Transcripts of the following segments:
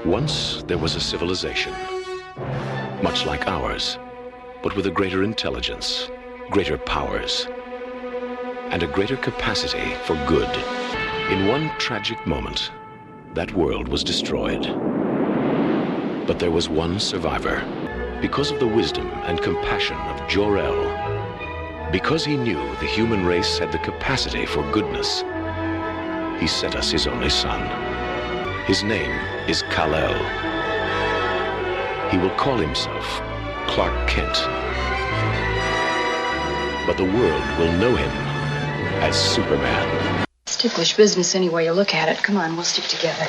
Once there was a civilization, much like ours, but with a greater intelligence, greater powers, and a greater capacity for good. In one tragic moment, that world was destroyed. But there was one survivor. Because of the wisdom and compassion of Jor-El, because he knew the human race had the capacity for goodness, he sent us his only son. His name is Kal-El. He will call himself Clark Kent. But the world will know him as Superman. It's ticklish business any way you look at it. Come on, we'll stick together.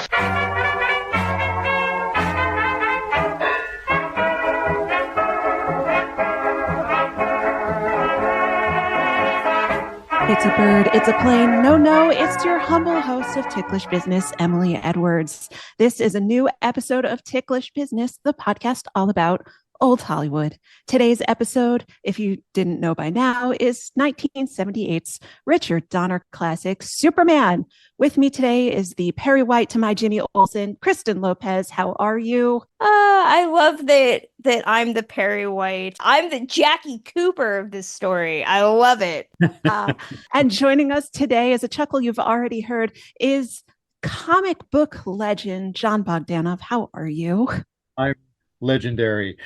It's a bird, it's a plane. No, it's your humble host of Ticklish Business, Emily Edwards. This is a new episode of Ticklish Business, the podcast all about old Hollywood. Today's episode, if you didn't know by now, is 1978's Richard Donner classic, Superman. With me today is the Perry White to my Jimmy Olsen, Kristen Lopez. How are you? I love that I'm the Perry White. I'm the Jackie Cooper of this story. I love it. And joining us today, as a chuckle you've already heard, is comic book legend Jon Bogdanove. How are you? I'm legendary.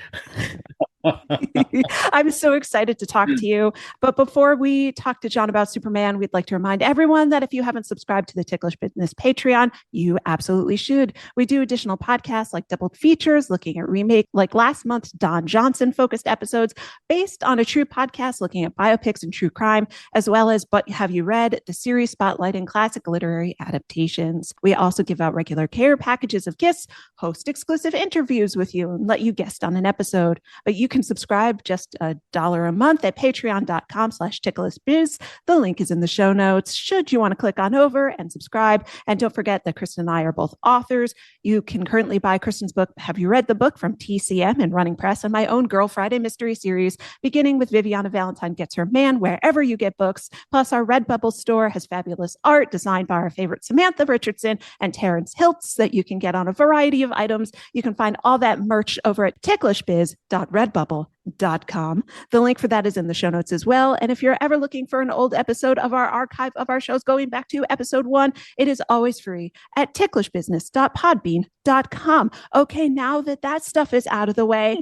I'm so excited to talk to you. But before we talk to Jon about Superman, we'd like to remind everyone that if you haven't subscribed to the Ticklish Business Patreon, you absolutely should. We do additional podcasts like double features, looking at remake, like last month's Don Johnson focused episodes based on a true podcast looking at biopics and true crime, as well as But Have You Read, the series spotlighting classic literary adaptations. We also give out regular care packages of gifts, host exclusive interviews with you, and let you guest on an episode. But you can subscribe just $1 a month at patreon.com/ticklishbiz. The link is in the show notes should you want to click on over and subscribe. And don't forget that Kristen and I are both authors. You can currently buy Kristen's book, Have You Read the Book, from TCM and Running Press, and my own Girl Friday mystery series, beginning with Viviana Valentine Gets Her Man, wherever you get books. Plus, our Redbubble store has fabulous art designed by our favorite Samantha Richardson and Terrence Hiltz that you can get on a variety of items. You can find all that merch over at ticklishbiz.redbubble.com. The link for that is in the show notes as well. And if you're ever looking for an old episode of our archive of our shows going back to episode 1, it is always free at ticklishbusiness.podbean.com. Okay, now that stuff is out of the way,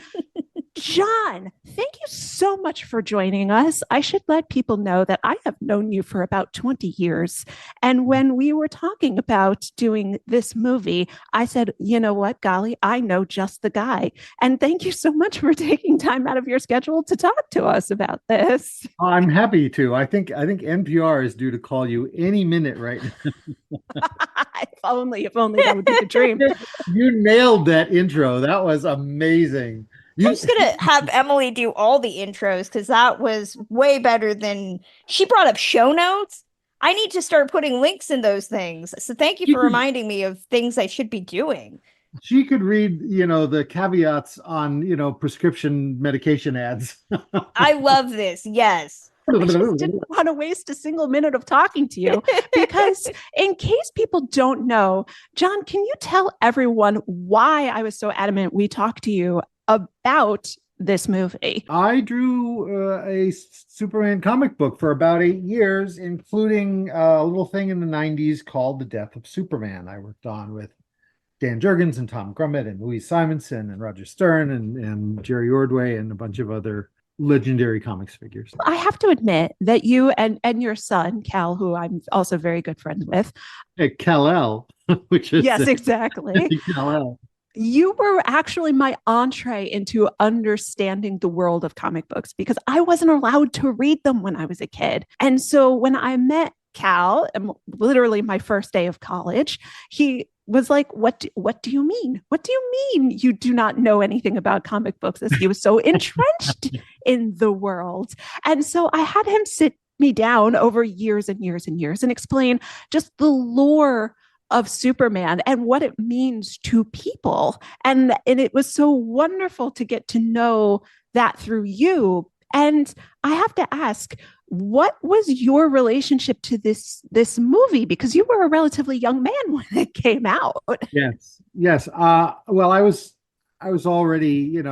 Jon, thank you so much for joining us. I should let people know that I have known you for about 20 years. And when we were talking about doing this movie, I said, you know what, golly, I know just the guy. And thank you so much for taking time out of your schedule to talk to us about this. I'm happy to. I think NPR is due to call you any minute right now. If only that would be the dream. You nailed that intro. That was amazing. I'm just going to have Emily do all the intros because that was way better than she brought up show notes. I need to start putting links in those things. So thank you for reminding me of things I should be doing. She could read, the caveats on, prescription medication ads. I love this. Yes. I just didn't want to waste a single minute of talking to you because in case people don't know, Jon, can you tell everyone why I was so adamant we talk to you about this movie? I drew a Superman comic book for about 8 years, including a little thing in the 90s called The Death of Superman. I worked on with Dan Jurgens and Tom Grummett and Louise Simonson and Roger Stern and Jerry Ordway and a bunch of other legendary comics figures. I have to admit that you and your son, Cal, who I'm also very good friends with. Kal-El, which is... Yes, exactly. Kal-El. You were actually my entree into understanding the world of comic books because I wasn't allowed to read them when I was a kid. And so when I met Cal, literally my first day of college, he was like, what do you mean? What do you mean you do not know anything about comic books? As he was so entrenched in the world. And so I had him sit me down over years and years and years and explain just the lore of Superman and what it means to people. And it was so wonderful to get to know that through you. And I have to ask, what was your relationship to this movie? Because you were a relatively young man when it came out. Yes. Well, I was already,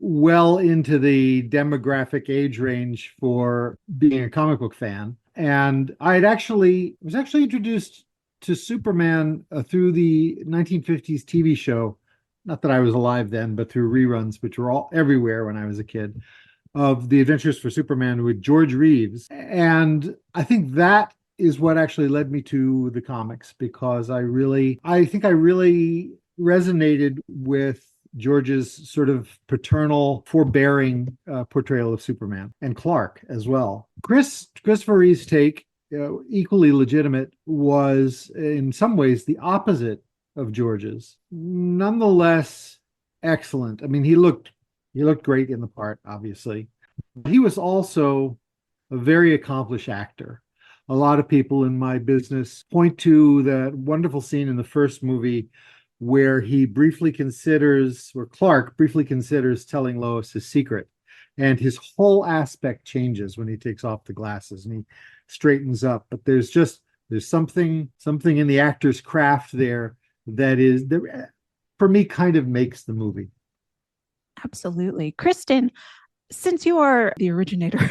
well into the demographic age range for being a comic book fan. And was actually introduced to Superman through the 1950s TV show. Not that I was alive then, but through reruns, which were all everywhere when I was a kid, of The Adventures for Superman with George Reeves. And I think that is what actually led me to the comics, because I think I really resonated with George's sort of paternal, forbearing portrayal of Superman, and Clark as well. Christopher Reeve's take, equally legitimate, was in some ways the opposite of George's. Nonetheless, excellent. I mean, he looked great in the part, obviously. He was also a very accomplished actor. A lot of people in my business point to that wonderful scene in the first movie where Clark briefly considers telling Lois his secret. And his whole aspect changes when he takes off the glasses and he straightens up. But there's something in the actor's craft there that for me, kind of makes the movie. Absolutely. Kristen, since you are the originator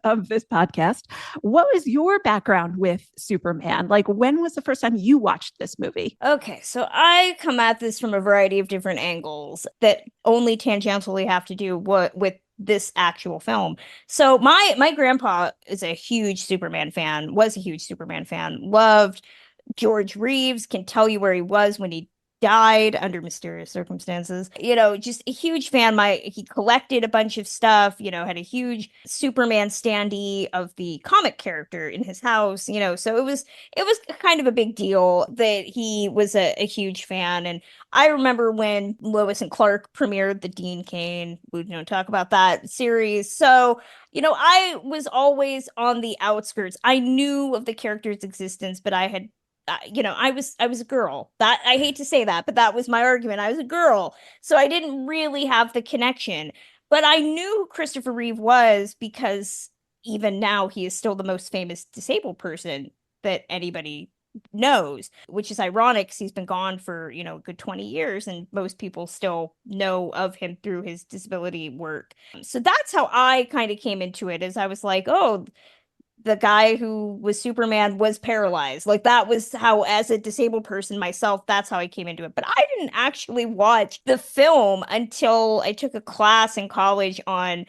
of this podcast, what was your background with Superman? Like, when was the first time you watched this movie? Okay, so I come at this from a variety of different angles that only tangentially have to do with this actual film. So my grandpa is a huge Superman fan, loved George Reeves, can tell you where he was when he died under mysterious circumstances. Just a huge fan. He collected a bunch of stuff, had a huge Superman standee of the comic character in his house, so it was kind of a big deal that he was a huge fan. And I remember when Lois and Clark premiered the Dean Cain, we don't talk about that series. So, I was always on the outskirts. I knew of the character's existence, but I had I was a girl. That, I hate to say that, but that was my argument. I was a girl, so I didn't really have the connection. But I knew who Christopher Reeve was, because even now he is still the most famous disabled person that anybody knows, which is ironic because he's been gone for a good 20 years and most people still know of him through his disability work. So that's how I kind of came into it, as I was like, oh, the guy who was Superman was paralyzed. Like, that was how, as a disabled person myself, that's how I came into it. But I didn't actually watch the film until I took a class in college on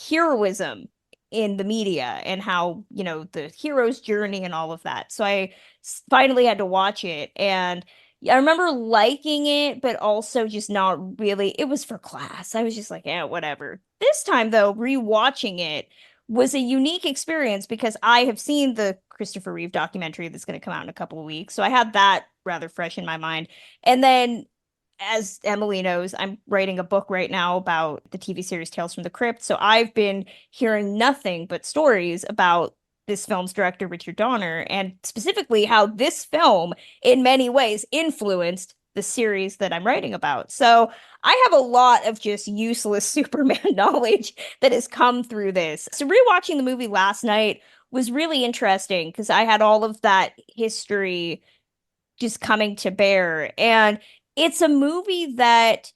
heroism in the media and how, the hero's journey and all of that. So I finally had to watch it. And I remember liking it, but also just not really. It was for class. I was just like, yeah, whatever. This time, though, rewatching it was a unique experience because I have seen the Christopher Reeve documentary that's going to come out in a couple of weeks. So I had that rather fresh in my mind. And then, as Emily knows, I'm writing a book right now about the TV series Tales from the Crypt. So I've been hearing nothing but stories about this film's director, Richard Donner, and specifically how this film, in many ways, influenced the series that I'm writing about. So I have a lot of just useless Superman knowledge that has come through this. So rewatching the movie last night was really interesting because I had all of that history just coming to bear. And it's a movie that,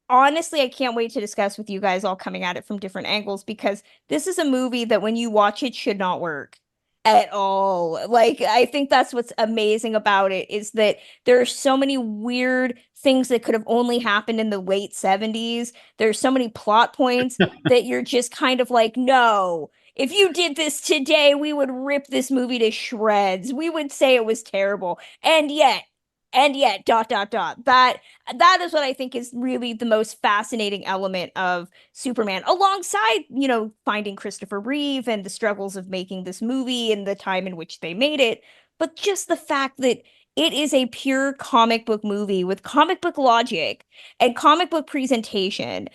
honestly, I can't wait to discuss with you guys, all coming at it from different angles, because this is a movie that when you watch it should not work at all. Like, I think that's what's amazing about it, is that there are so many weird things that could have only happened in the late 70s. There's so many plot points that you're just kind of like, no, if you did this today, we would rip this movie to shreds. We would say it was terrible. And yet, dot, dot, dot. That is what I think is really the most fascinating element of Superman, alongside, finding Christopher Reeve and the struggles of making this movie and the time in which they made it. But just the fact that it is a pure comic book movie with comic book logic and comic book presentation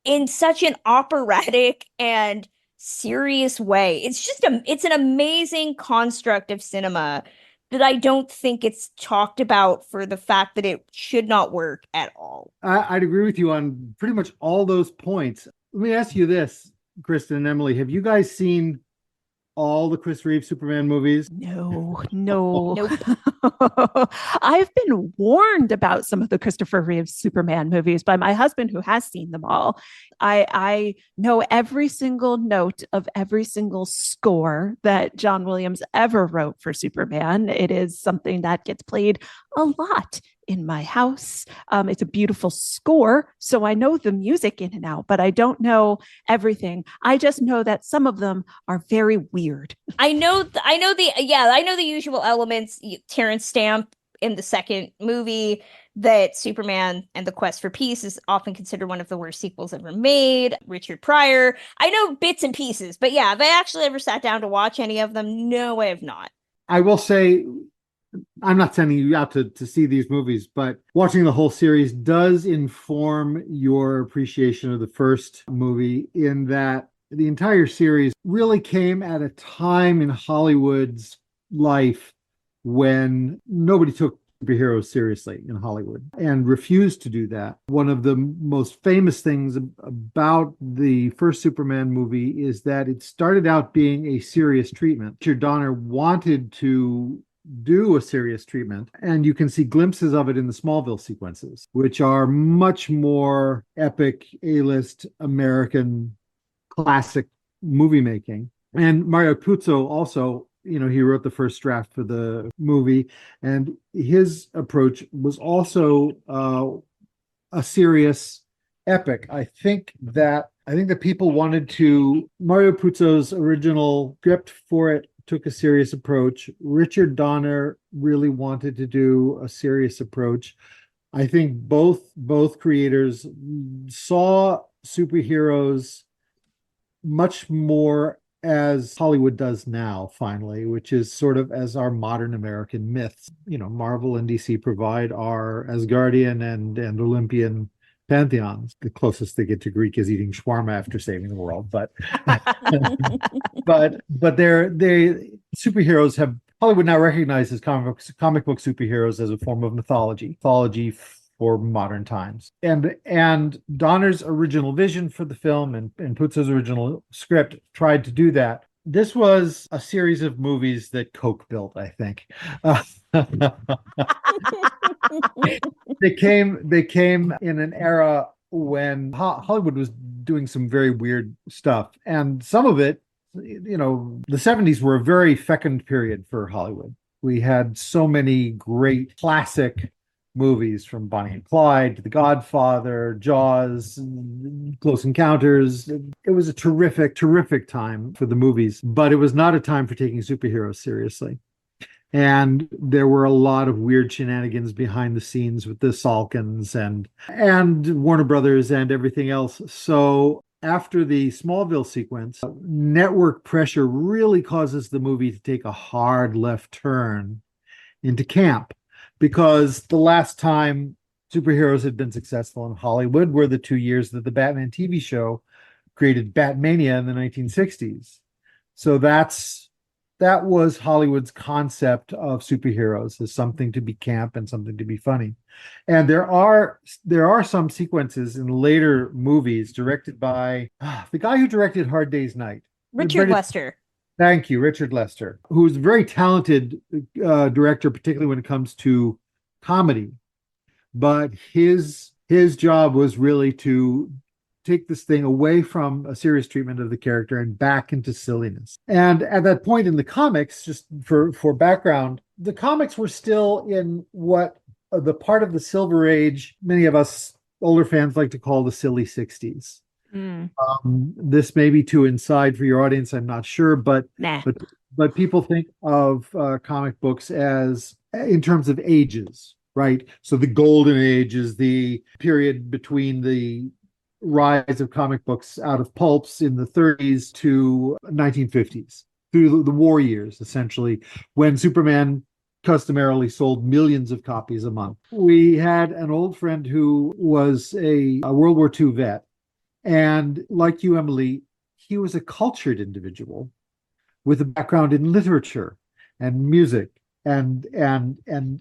in such an operatic and serious way. It's an amazing construct of cinema that I don't think it's talked about for the fact that it should not work at all. I'd agree with you on pretty much all those points. Let me ask you this, Kristen and Emily. Have you guys seen all the Chris Reeve Superman movies? No. Nope. I've been warned about some of the Christopher Reeve Superman movies by my husband, who has seen them all. I know every single note of every single score that John Williams ever wrote for Superman. It is something that gets played a lot in my house. It's a beautiful score, so I know the music in and out, but I don't know everything. I just know that some of them are very weird. I know the usual elements. Terrence Stamp in the second movie, that Superman and the Quest for Peace is often considered one of the worst sequels ever made. Richard Pryor. I know bits and pieces, but yeah, have I actually ever sat down to watch any of them? No, I have not. I will say, I'm not sending you out to see these movies, but watching the whole series does inform your appreciation of the first movie, in that the entire series really came at a time in Hollywood's life when nobody took superheroes seriously in Hollywood and refused to do that. One of the most famous things about the first Superman movie is that it started out being a serious treatment. Richard Donner wanted to do a serious treatment, and you can see glimpses of it in the Smallville sequences, which are much more epic, A-list American classic movie making. And Mario Puzo also, he wrote the first draft for the movie, and his approach was also a serious epic. I think that people wanted to. Mario Puzo's original script for it took a serious approach. Richard Donner really wanted to do a serious approach. I think both creators saw superheroes much more as Hollywood does now, finally, which is sort of as our modern American myths. Marvel and DC provide our Asgardian and Olympian pantheons. The closest they get to Greek is eating shawarma after saving the world, but they superheroes have. Hollywood now recognizes comic book superheroes as a form of mythology for modern times. And Donner's original vision for the film and Puzo's original script tried to do that. This was a series of movies that Coke built, I think. They came in an era when Hollywood was doing some very weird stuff, and some of it, the 70s were a very fecund period for Hollywood. We had so many great classic movies, from Bonnie and Clyde to The Godfather, Jaws, Close Encounters. It was a terrific time for the movies, but it was not a time for taking superheroes seriously. And there were a lot of weird shenanigans behind the scenes with the Salkins and Warner Brothers and everything else. So after the Smallville sequence, network pressure really causes the movie to take a hard left turn into camp, because the last time superheroes had been successful in Hollywood were the 2 years that the Batman TV show created Batmania in the 1960s. So that was Hollywood's concept of superheroes, as something to be camp and something to be funny. And there are some sequences in later movies directed by the guy who directed Hard Day's Night. Richard Lester. Thank you, Richard Lester, who's a very talented director, particularly when it comes to comedy. But his job was really to take this thing away from a serious treatment of the character and back into silliness. And at that point in the comics, just for background, the comics were still in what the part of the Silver Age many of us older fans like to call the silly 60s. This may be too inside for your audience, I'm not sure, but people think of comic books as in terms of ages, right? So the golden age is the period between the rise of comic books out of pulps in the 30s to 1950s, through the war years, essentially, when Superman customarily sold millions of copies a month. We had an old friend who was a World War II vet. And like you, Emily, he was a cultured individual with a background in literature and music and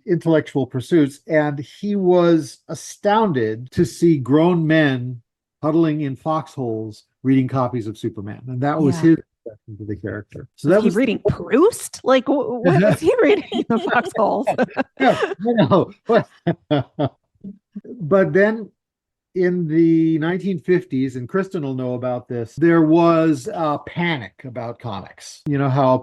intellectual pursuits. And he was astounded to see grown men huddling in foxholes reading copies of Superman, and that was his introduction to the character. So was that he was reading Proust? Like, what was he reading in the foxholes? yeah, I know. But then in the 1950s, and Kristen will know about this, there was a panic about comics. You know how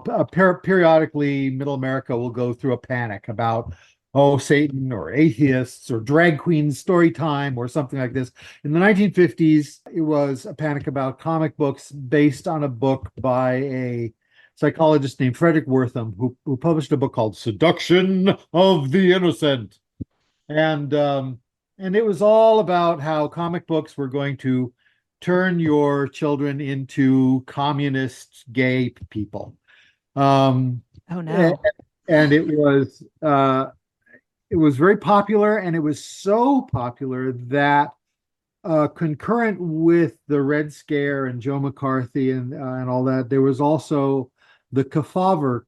periodically Middle America will go through a panic about, oh, Satan or atheists or drag queens story time or something like this. In the 1950s, it was a panic about comic books based on a book by a psychologist named Frederick Wortham, who published a book called Seduction of the Innocent. And it was all about how comic books were going to turn your children into communist gay people. Oh no. And it was very popular, and it was so popular that concurrent with the Red Scare and Joe McCarthy and all that, there was also the Kefauver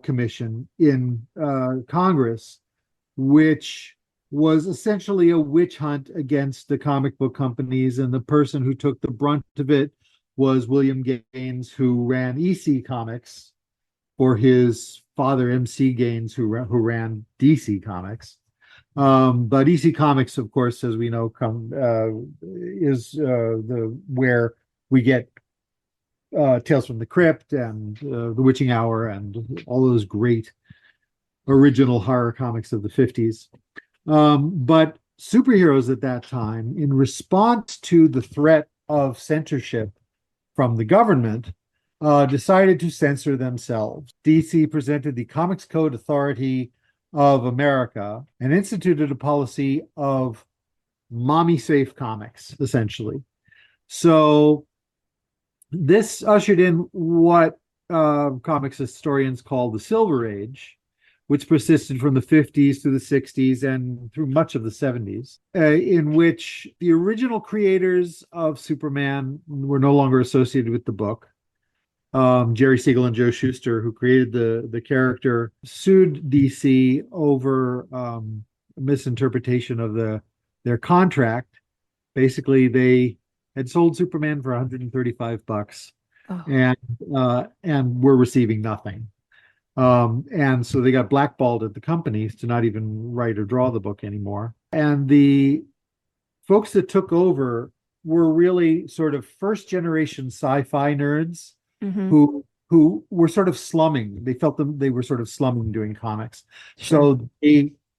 Commission in Congress, which was essentially a witch hunt against the comic book companies, and the person who took the brunt of it was William Gaines, who ran EC Comics, for his father MC Gaines, who ran DC Comics. But EC Comics, of course, as we know, is the where we get Tales from the Crypt and The Witching Hour and all those great original horror comics of the 50s. But superheroes at that time, in response to the threat of censorship from the government, decided to censor themselves. DC presented the Comics Code Authority of America and instituted a policy of mommy safe comics, essentially. So this ushered in what comics historians call the Silver Age, which persisted from the 50s through the 60s and through much of the 70s, in which the original creators of Superman were no longer associated with the book. Jerry Siegel and Joe Shuster, who created the character, sued DC over a misinterpretation of their contract. Basically, they had sold Superman for $135 and were receiving nothing. And so they got blackballed at the companies to not even write or draw the book anymore. And the folks that took over were really sort of first generation sci-fi nerds who were sort of slumming. They felt they were sort of slumming doing comics. Sure. So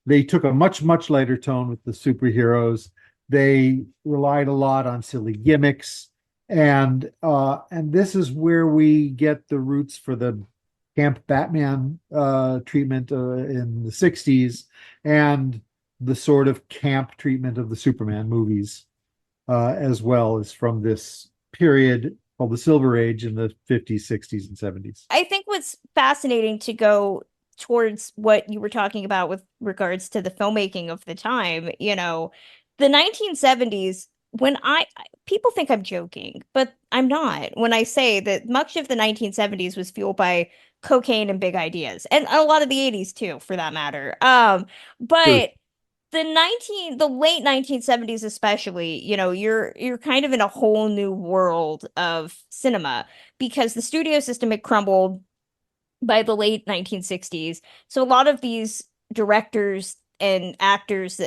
they took a much lighter tone with the superheroes. They relied a lot on silly gimmicks, and this is where we get the roots for the Camp Batman treatment in the 60s, and the sort of camp treatment of the Superman movies as well, as from this period called the Silver Age in the 50s, 60s, and 70s. I think what's fascinating, to go towards what you were talking about with regards to the filmmaking of the time, you know, the 1970s, when people think I'm joking, but I'm not, when I say that much of the 1970s was fueled by cocaine and big ideas, and a lot of the 80s too, for that matter. But the late 1970s especially, you know, you're kind of in a whole new world of cinema, because the studio system had crumbled by the late 1960s. So a lot of these directors and actors,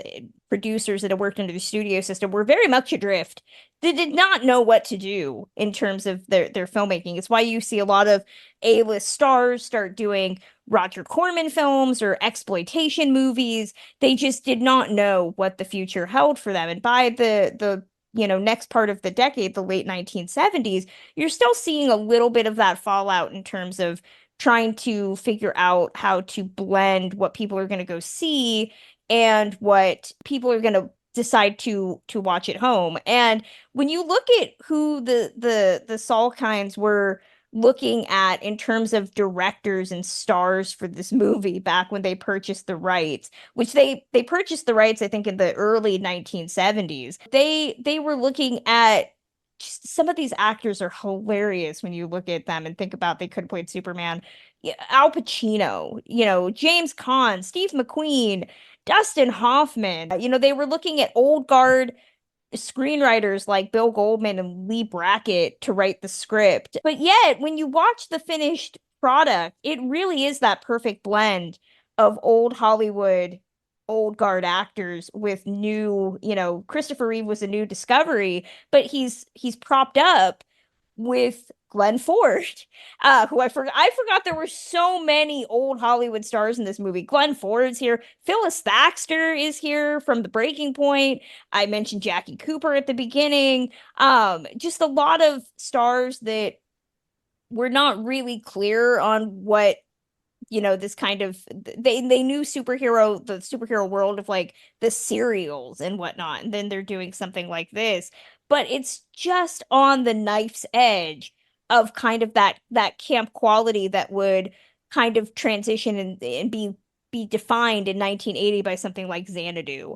producers that had worked under the studio system were very much adrift. They did not know what to do in terms of their filmmaking. It's why you see a lot of A-list stars start doing Roger Corman films or exploitation movies. They just did not know what the future held for them. And by the next part of the decade, the late 1970s, you're still seeing a little bit of that fallout in terms of trying to figure out how to blend what people are going to go see and what people are going to decide to watch at home. And when you look at who the Salkinds were looking at in terms of directors and stars for this movie back when they purchased the rights, which they purchased the rights, I think, in the early 1970s, they were looking at, some of these actors are hilarious when you look at them and think about they could have played Superman. Al Pacino, James Caan, Steve McQueen, Dustin Hoffman. They were looking at old guard screenwriters like Bill Goldman and Lee Brackett to write the script. But yet, when you watch the finished product, it really is that perfect blend of old Hollywood, old guard actors with new, Christopher Reeve was a new discovery, but he's propped up with Glenn Ford, who I forgot there were so many old Hollywood stars in this movie. Glenn Ford's here. Phyllis Thaxter is here from The Breaking Point. I mentioned Jackie Cooper at the beginning. Just a lot of stars that were not really clear on what, this kind of, they knew the superhero world of like the serials and whatnot, and then they're doing something like this. But it's just on the knife's edge of kind of that camp quality that would kind of transition and be defined in 1980 by something like Xanadu.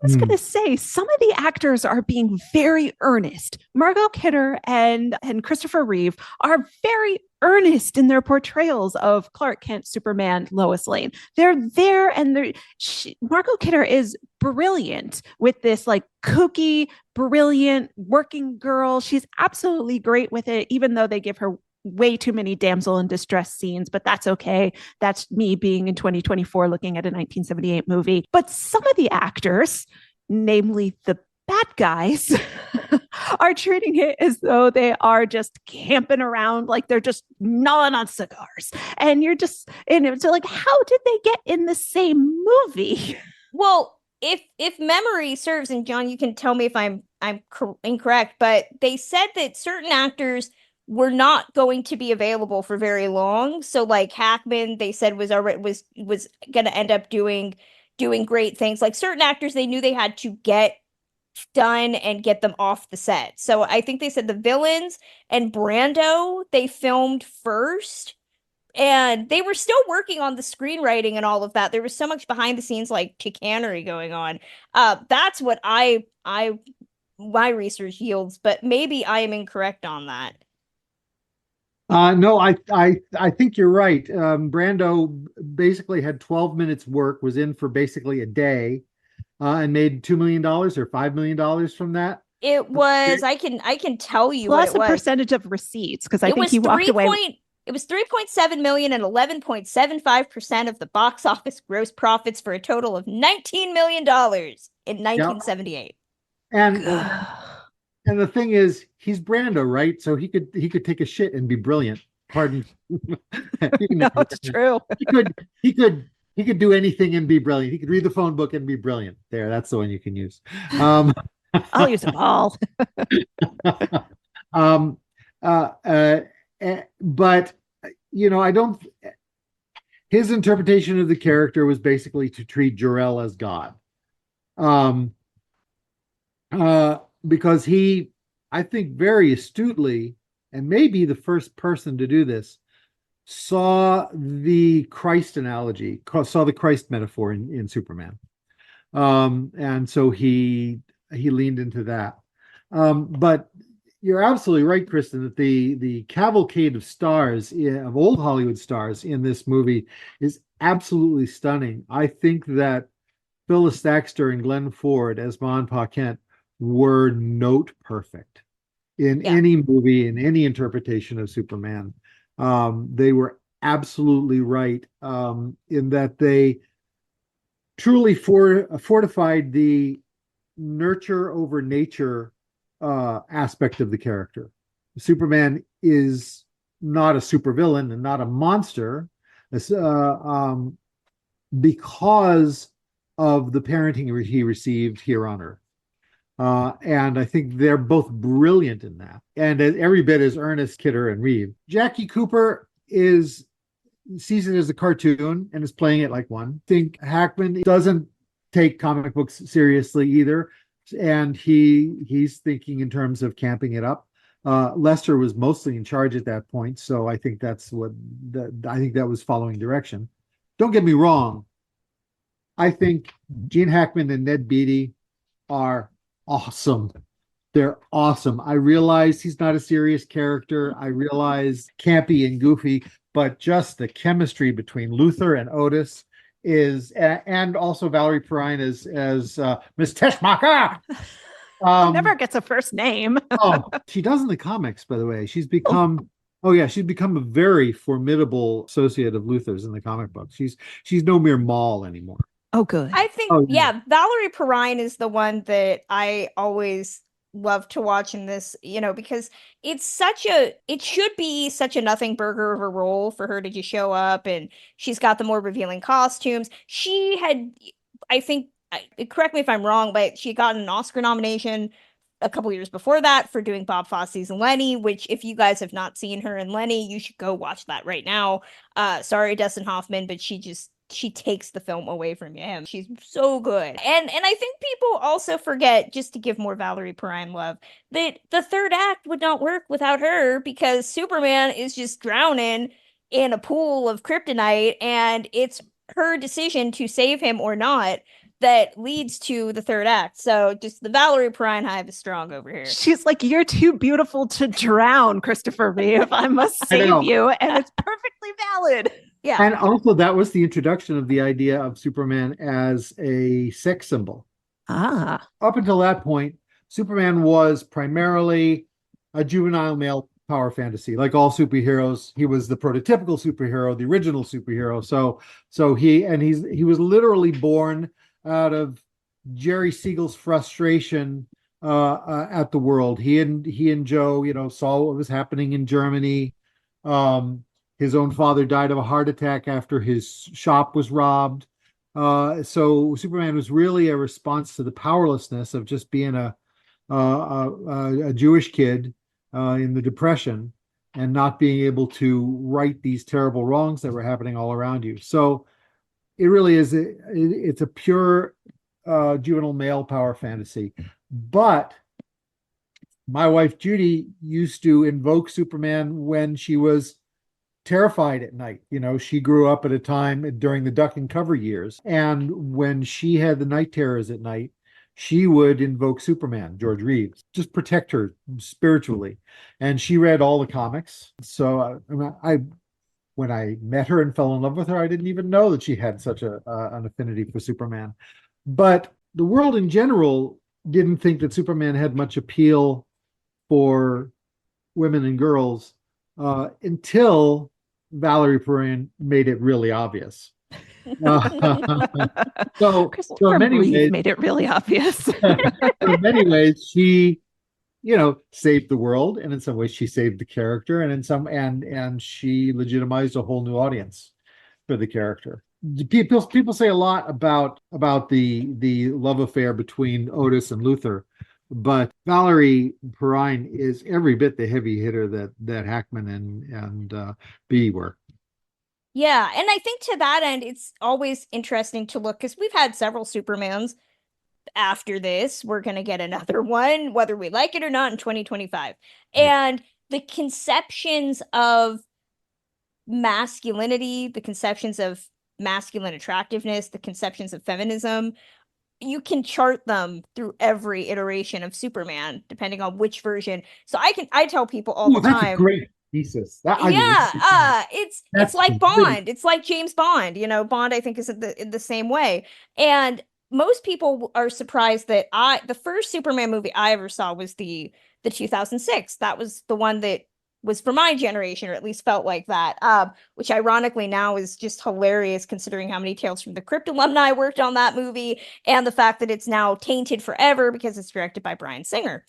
I was going to say, some of the actors are being very earnest. Margot Kidder and Christopher Reeve are very earnest in their portrayals of Clark Kent, Superman, Lois Lane. They're there, and Margot Kidder is brilliant with this like kooky, brilliant working girl. She's absolutely great with it, even though they give her way too many damsel in distress scenes, but that's okay. That's me being in 2024 looking at a 1978 movie. But some of the actors, namely the bad guys, are treating it as though they are just camping around, like they're just gnawing on cigars. And you're just, so like, how did they get in the same movie? Well, if memory serves, and John, you can tell me if I'm incorrect, but they said that certain actors were not going to be available for very long. So like Hackman, they said was going to end up doing great things. Like certain actors, they knew they had to get done and get them off the set. So I think they said the villains and Brando, they filmed first, and they were still working on the screenwriting and all of that. There was so much behind the scenes like chicanery going on. That's what my research yields, but maybe I am incorrect on that. No, I think you're right. Brando basically had 12 minutes work, was in for basically a day, and made $2 million or $5 million from that. It was, I can tell you plus what it was. a percentage of receipts, because I think he walked away. It was 3.7 million and 11.75% of the box office gross profits for a total of $19 million in 1978. Yep. And the thing is, he's Brando, right? So he could take a shit and be brilliant. Pardon. No, it's true. He could do anything and be brilliant. He could read the phone book and be brilliant. There, that's the one you can use. I'll use them all. But I don't. His interpretation of the character was basically to treat Jor-El as God. Because he, I think, very astutely, and maybe the first person to do this, saw the Christ analogy, saw the Christ metaphor in Superman. And so he leaned into that. But you're absolutely right, Kristen, that the cavalcade of stars, of old Hollywood stars in this movie is absolutely stunning. I think that Phyllis Thaxter and Glenn Ford as Ma and Pa Kent were note perfect in any movie, in any interpretation of Superman. They were absolutely right in that they truly fortified the nurture over nature aspect of the character. Superman is not a supervillain and not a monster because of the parenting he received here on Earth. And I think they're both brilliant in that, and every bit as earnest Kidder and Reeve. Jackie Cooper sees it as a cartoon and is playing it like one. I think Hackman doesn't take comic books seriously either, and he's thinking in terms of camping it up. Lester was mostly in charge at that point, so I think I think that was following direction. Don't get me wrong. I think Gene Hackman and Ned Beatty are awesome. They're awesome. I realize he's not a serious character. I realize campy and goofy, but just the chemistry between Luther and Otis is, and also Valerie Perrine as Miss Teschmacher. Never gets a first name. Oh, she does in the comics, by the way. She's become she's become a very formidable associate of Luther's in the comic book. She's no mere Maul anymore. Oh, good. I think, Valerie Perrine is the one that I always love to watch in this, because it should be such a nothing burger of a role for her to just show up, and she's got the more revealing costumes. She had, I think, correct me if I'm wrong, but she got an Oscar nomination a couple years before that for doing Bob Fosse's Lenny, which if you guys have not seen her in Lenny, you should go watch that right now. Sorry, Dustin Hoffman, but she takes the film away from him. She's so good. And I think people also forget, just to give more Valerie Perrine love, that the third act would not work without her, because Superman is just drowning in a pool of kryptonite, and it's her decision to save him or not that leads to the third act. So just the Valerie Perrine hive is strong over here. She's like, you're too beautiful to drown, Christopher Reeve. I must save you. And it's perfectly valid. Yeah. And also that was the introduction of the idea of Superman as a sex symbol. Ah. Up until that point, Superman was primarily a juvenile male power fantasy. Like all superheroes, he was the prototypical superhero, the original superhero. So he was literally born out of Jerry Siegel's frustration at the world. He and Joe, saw what was happening in Germany. His own father died of a heart attack after his shop was robbed. So Superman was really a response to the powerlessness of just being a Jewish kid in the Depression and not being able to right these terrible wrongs that were happening all around you. So it really is. It's a pure juvenile male power fantasy. But my wife Judy used to invoke Superman when she was terrified at night. She grew up at a time during the duck and cover years, and when she had the night terrors at night, she would invoke Superman, George Reeves, just protect her spiritually. And she read all the comics. So when I met her and fell in love with her, I didn't even know that she had such an affinity for Superman. But the world in general didn't think that Superman had much appeal for women and girls until Valerie Perrine made it really obvious. So in many ways, made it really obvious. in many ways, she saved the world, and in some ways she saved the character, and she legitimized a whole new audience for the character. People say a lot about the love affair between Otis and Luthor, but Valerie Perrine is every bit the heavy hitter that Hackman and B were. Yeah, and I think to that end, it's always interesting to look, because we've had several Supermans. After this, we're going to get another one, whether we like it or not, in 2025. And the conceptions of masculinity, the conceptions of masculine attractiveness, the conceptions of feminism, you can chart them through every iteration of Superman, depending on which version. So I tell people all the time. That's a great thesis. It's like Bond. It's like James Bond. Bond, I think, is in the same way. And most people are surprised that the first Superman movie I ever saw was the 2006. That was the one that was for my generation, or at least felt like that, which ironically now is just hilarious considering how many Tales from the Crypt alumni worked on that movie, and the fact that it's now tainted forever because it's directed by Bryan Singer.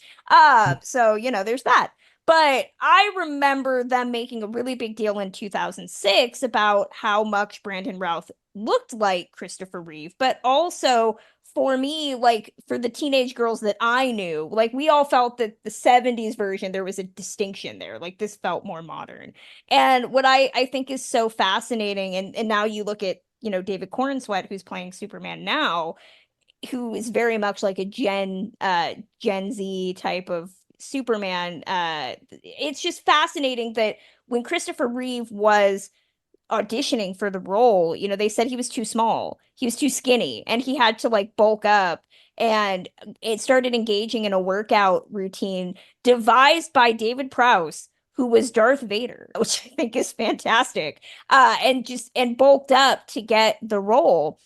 So, there's that. But I remember them making a really big deal in 2006 about how much Brandon Routh looked like Christopher Reeve, but also for me, like for the teenage girls that I knew, like we all felt that the 70s version, there was a distinction there. Like this felt more modern. And what I think is so fascinating, and now you look at, David Corenswet, who's playing Superman now, who is very much like a Gen Z type of Superman. It's just fascinating that when Christopher Reeve was auditioning for the role, they said he was too small, he was too skinny, and he had to like bulk up, and it started engaging in a workout routine devised by David Prowse, who was Darth Vader, which I think is fantastic, and bulked up to get the role.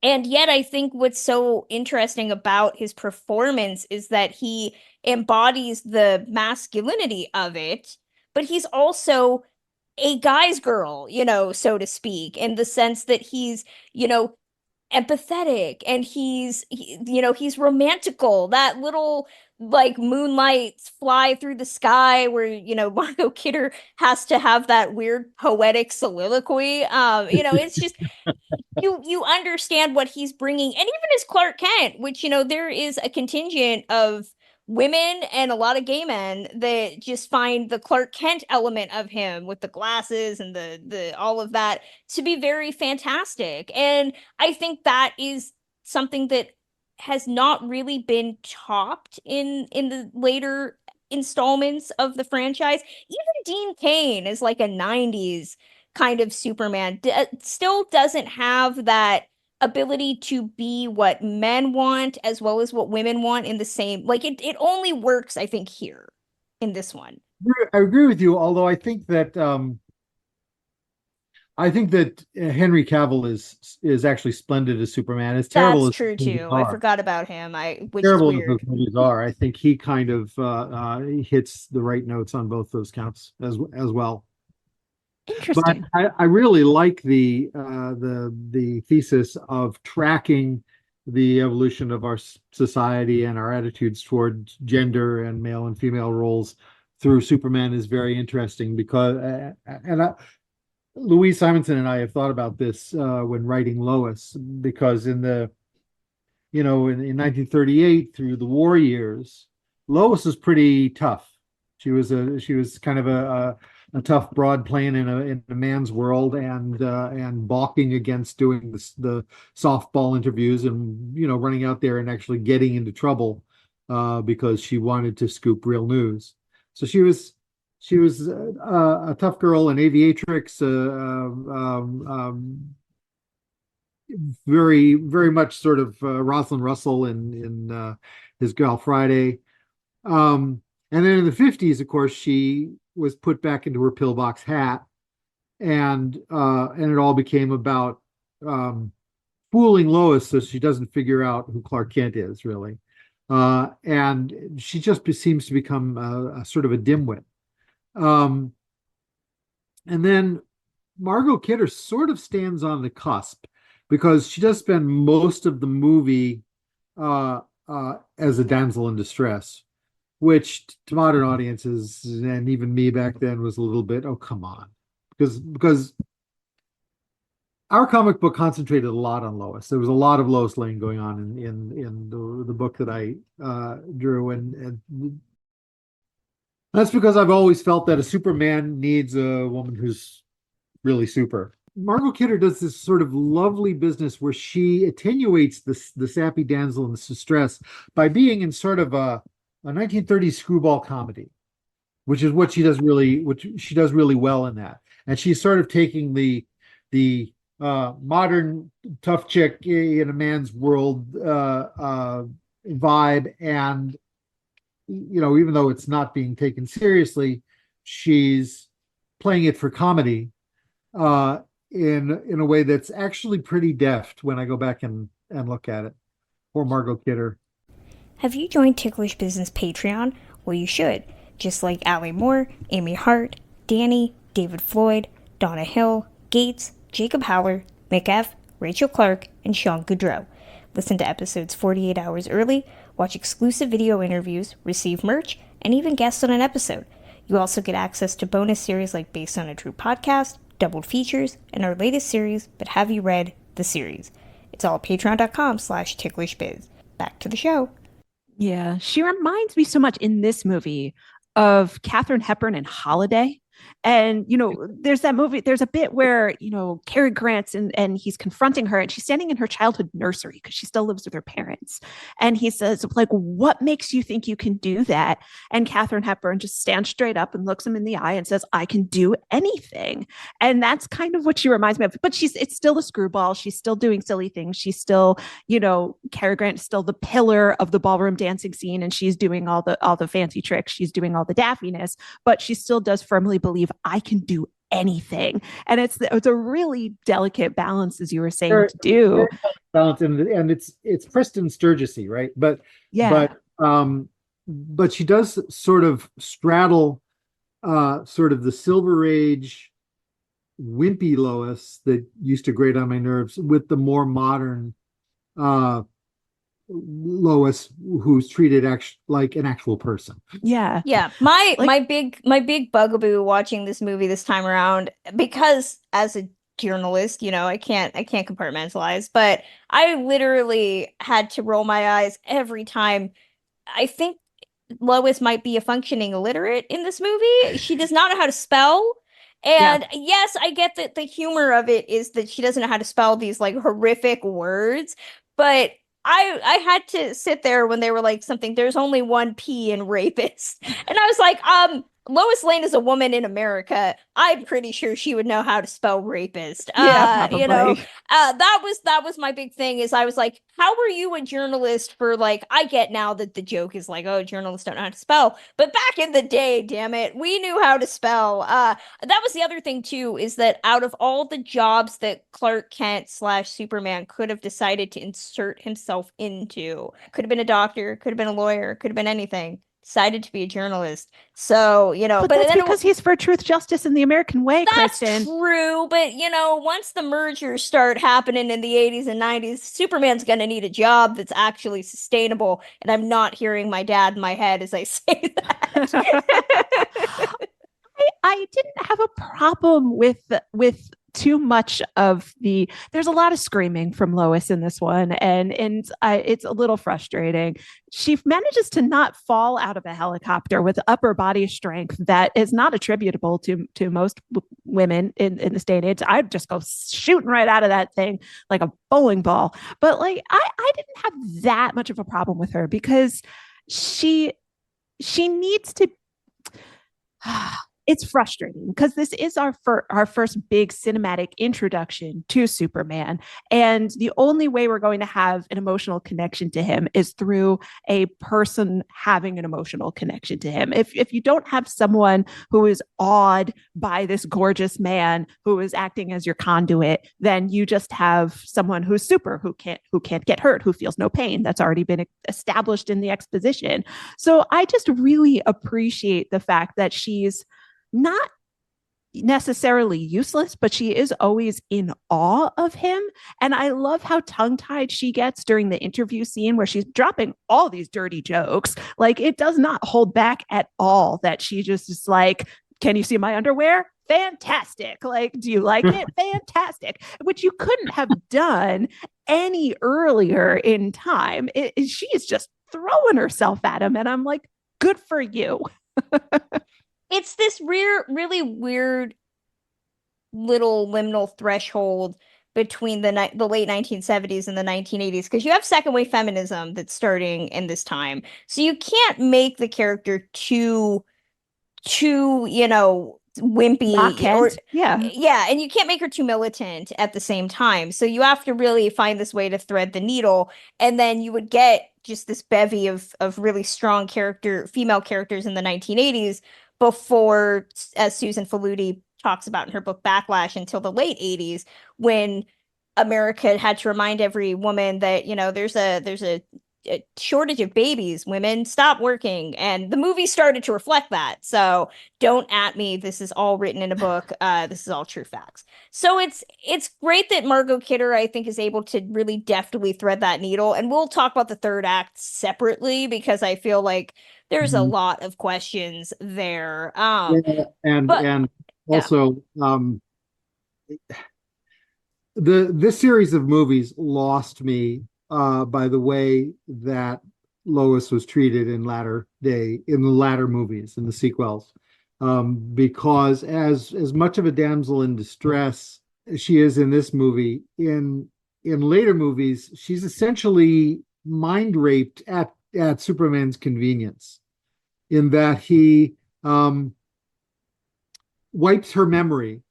And yet I think what's so interesting about his performance is that he embodies the masculinity of it, but he's also a guy's girl, so to speak, in the sense that he's, empathetic, and he's romantical. That little like moonlights fly through the sky where Margot Kidder has to have that weird poetic soliloquy. It's just you understand what he's bringing. And even as Clark Kent, which there is a contingent of women and a lot of gay men that just find the Clark Kent element of him with the glasses and the all of that to be very fantastic. And I think that is something that has not really been topped in the later installments of the franchise. Even Dean Cain is like a 90s kind of Superman, still doesn't have that ability to be what men want as well as what women want in the same, like it only works, I think, here in this one. I agree with you, although I think that Henry Cavill is actually splendid as Superman. As terrible That's as true too. I forgot about him. Which terrible is as weird. those movies are, I think he kind of hits the right notes on both those counts as well. Interesting. But I really like the thesis of tracking the evolution of our society and our attitudes toward gender and male and female roles through Superman is very interesting because Louise Simonson and I have thought about this when writing Lois, because in 1938 through the war years, Lois was pretty tough. She was kind of a tough broad playing in a man's world, and balking against doing the softball interviews and running out there and actually getting into trouble because she wanted to scoop real news. So she was a tough girl, an aviatrix, very very much sort of Rosalind Russell in His Girl Friday. And then in the 50s, of course, she was put back into her pillbox hat, and it all became about fooling Lois so she doesn't figure out who Clark Kent is really, and she just seems to become a sort of a dimwit. And then Margot Kidder sort of stands on the cusp because she does spend most of the movie as a damsel in distress, which to modern audiences and even me back then was a little bit, oh, come on. Because our comic book concentrated a lot on Lois. There was a lot of Lois Lane going on in the book that I drew. And that's because I've always felt that a Superman needs a woman who's really super. Margot Kidder does this sort of lovely business where she attenuates the sappy damsel in distress by being in sort of a 1930s screwball comedy, which is what she does really well in that. And she's sort of taking the modern tough chick in a man's world vibe, and even though it's not being taken seriously, she's playing it for comedy in a way that's actually pretty deft when I go back and look at it. Poor Margot Kidder. Have you joined Ticklish Business Patreon? Well, you should. Just like Allie Moore, Amy Hart, Danny, David Floyd, Donna Hill, Gates, Jacob Howler, McF, Rachel Clark, and Shawn Goodreau. Listen to episodes 48 hours early, watch exclusive video interviews, receive merch, and even guest on an episode. You also get access to bonus series like Based on a True Podcast, doubled features, and our latest series, But Have You Read the Series? It's all at patreon.com/ticklishbiz. Back to the show. Yeah, she reminds me so much in this movie of Katharine Hepburn in Holiday. And, there's that movie, there's a bit where, Cary Grant's and he's confronting her and she's standing in her childhood nursery because she still lives with her parents. And he says, like, what makes you think you can do that? And Katharine Hepburn just stands straight up and looks him in the eye and says, I can do anything. And that's kind of what she reminds me of. But it's still a screwball. She's still doing silly things. She's still, Cary Grant is still the pillar of the ballroom dancing scene. And she's doing all the fancy tricks. She's doing all the daffiness, but she still does firmly believe I can do anything. And it's a really delicate balance, as you were saying, Very- to do. very balance, and it's Preston Sturgesy, right? Yeah. But she does sort of straddle sort of the Silver Age wimpy Lois that used to grate on my nerves with the more modern Lois, who's treated like an actual person. Yeah. Yeah, my big bugaboo watching this movie this time around, because as a journalist, I can't compartmentalize, but I literally had to roll my eyes every time. I think Lois might be a functioning illiterate in this movie. She does not know how to spell. And yes, I get that the humor of it is that she doesn't know how to spell these like horrific words, but I had to sit there when they were like something, there's only one P in rapist. And I was like, Lois Lane is a woman in America. I'm pretty sure she would know how to spell rapist. Probably. That was my big thing, is I was like, how were you a journalist for, like, I get now that the joke is like, oh, journalists don't know how to spell. But back in the day, damn it, we knew how to spell. That was the other thing too, is that out of all the jobs that Clark Kent / Superman could have decided to insert himself into, could have been a doctor, could have been a lawyer, could have been anything, decided to be a journalist. So, but that's because he's for truth, justice, and the American way, that's Kristen. true, but once the mergers start happening in the 80s and 90s, Superman's gonna need a job that's actually sustainable, and I'm not hearing my dad in my head as I say that. I didn't have a problem with too much of there's a lot of screaming from Lois in this one, and it's a little frustrating. She manages to not fall out of a helicopter with upper body strength that is not attributable to most women in this day and age. I'd just go shooting right out of that thing like a bowling ball. But like I didn't have that much of a problem with her, because she needs to it's frustrating because this is our first big cinematic introduction to Superman. And the only way we're going to have an emotional connection to him is through a person having an emotional connection to him. If you don't have someone who is awed by this gorgeous man who is acting as your conduit, then you just have someone who's super, who can't get hurt, who feels no pain. That's already been established in the exposition. So I just really appreciate the fact that she's not necessarily useless, but she is always in awe of him. And I love how tongue-tied she gets during the interview scene where she's dropping all these dirty jokes. Like, it does not hold back at all, that she just is like, can you see my underwear? Fantastic. Like, do you like it? Fantastic. Which you couldn't have done any earlier in time. She is just throwing herself at him. And I'm like, good for you. It's this really weird little liminal threshold between the late 1970s and the 1980s, because you have second wave feminism that's starting in this time. So you can't make the character too wimpy yeah, and you can't make her too militant at the same time. So you have to really find this way to thread the needle, and then you would get just this bevy of really strong female characters in the 1980s before, as Susan Faludi talks about in her book Backlash, until the late 80s, when America had to remind every woman that there's a shortage of babies. Women, stop working. And the movie started to reflect that. So don't at me. This is all written in a book. This is all true facts. So it's great that Margot Kidder, I think, is able to really deftly thread that needle. And we'll talk about the third act separately, because I feel like there's a lot of questions there. This series of movies lost me by the way that Lois was treated in the latter movies, in the sequels, because as much of a damsel in distress as she is in this movie, in later movies, she's essentially mind raped at Superman's convenience, in that he wipes her memory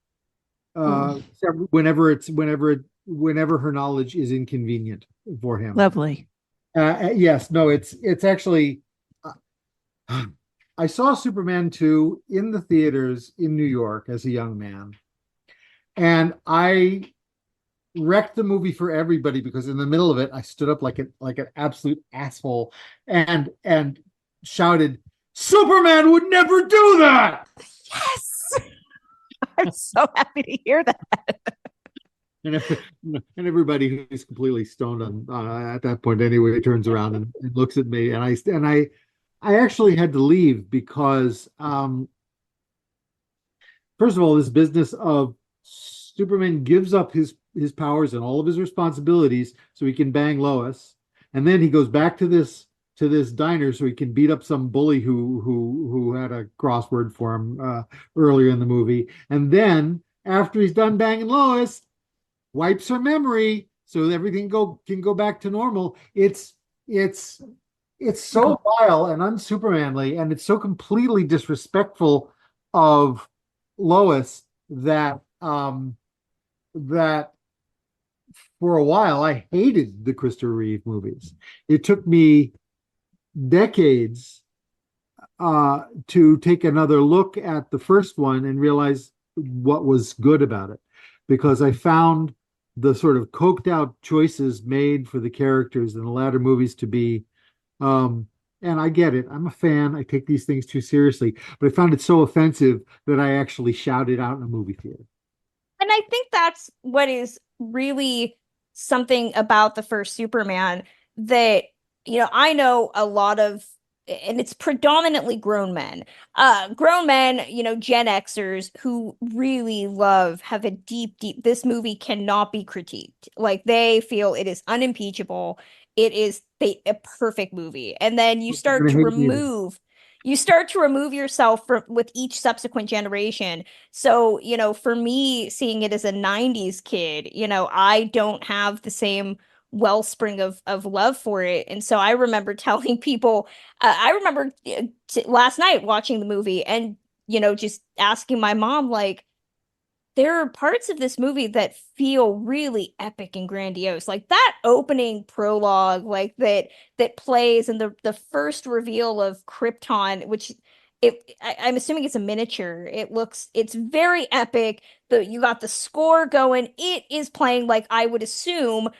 whenever her knowledge is inconvenient for him. Lovely. Yes, no, it's actually, I saw Superman 2 in the theaters in New York as a young man. And I wrecked the movie for everybody because in the middle of it, I stood up like an absolute asshole and shouted, "Superman would never do that!" Yes. I'm so happy to hear that. And, and everybody who's completely stoned at that point anyway turns around and looks at me, and I actually had to leave because first of all, this business of Superman gives up his powers and all of his responsibilities so he can bang Lois, and then he goes back to this diner so he can beat up some bully who had a crossword for him earlier in the movie, and then after he's done banging Lois, wipes her memory so everything can go back to normal. It's so vile and unsupermanly, and it's so completely disrespectful of Lois that that for a while I hated the Christopher Reeve movies. It took me decades to take another look at the first one and realize what was good about it, because I found the sort of coked out choices made for the characters in the latter movies to be and I get it, I'm a fan, I take these things too seriously, but I found it so offensive that I actually shouted out in a movie theater. And I think that's what is really something about the first Superman that, I know a lot of, and it's predominantly grown men, Gen Xers who really have a deep, this movie cannot be critiqued. Like, they feel it is unimpeachable. It is a perfect movie. And then you start to remove yourself with each subsequent generation. So, for me, seeing it as a 90s kid, I don't have the same wellspring of love for it. And so I remember telling people, last night watching the movie and, just asking my mom, like, there are parts of this movie that feel really epic and grandiose, like that opening prologue, like that plays, and the first reveal of Krypton, which I'm assuming it's a miniature. It's very epic. You got the score going. It is playing like I would assume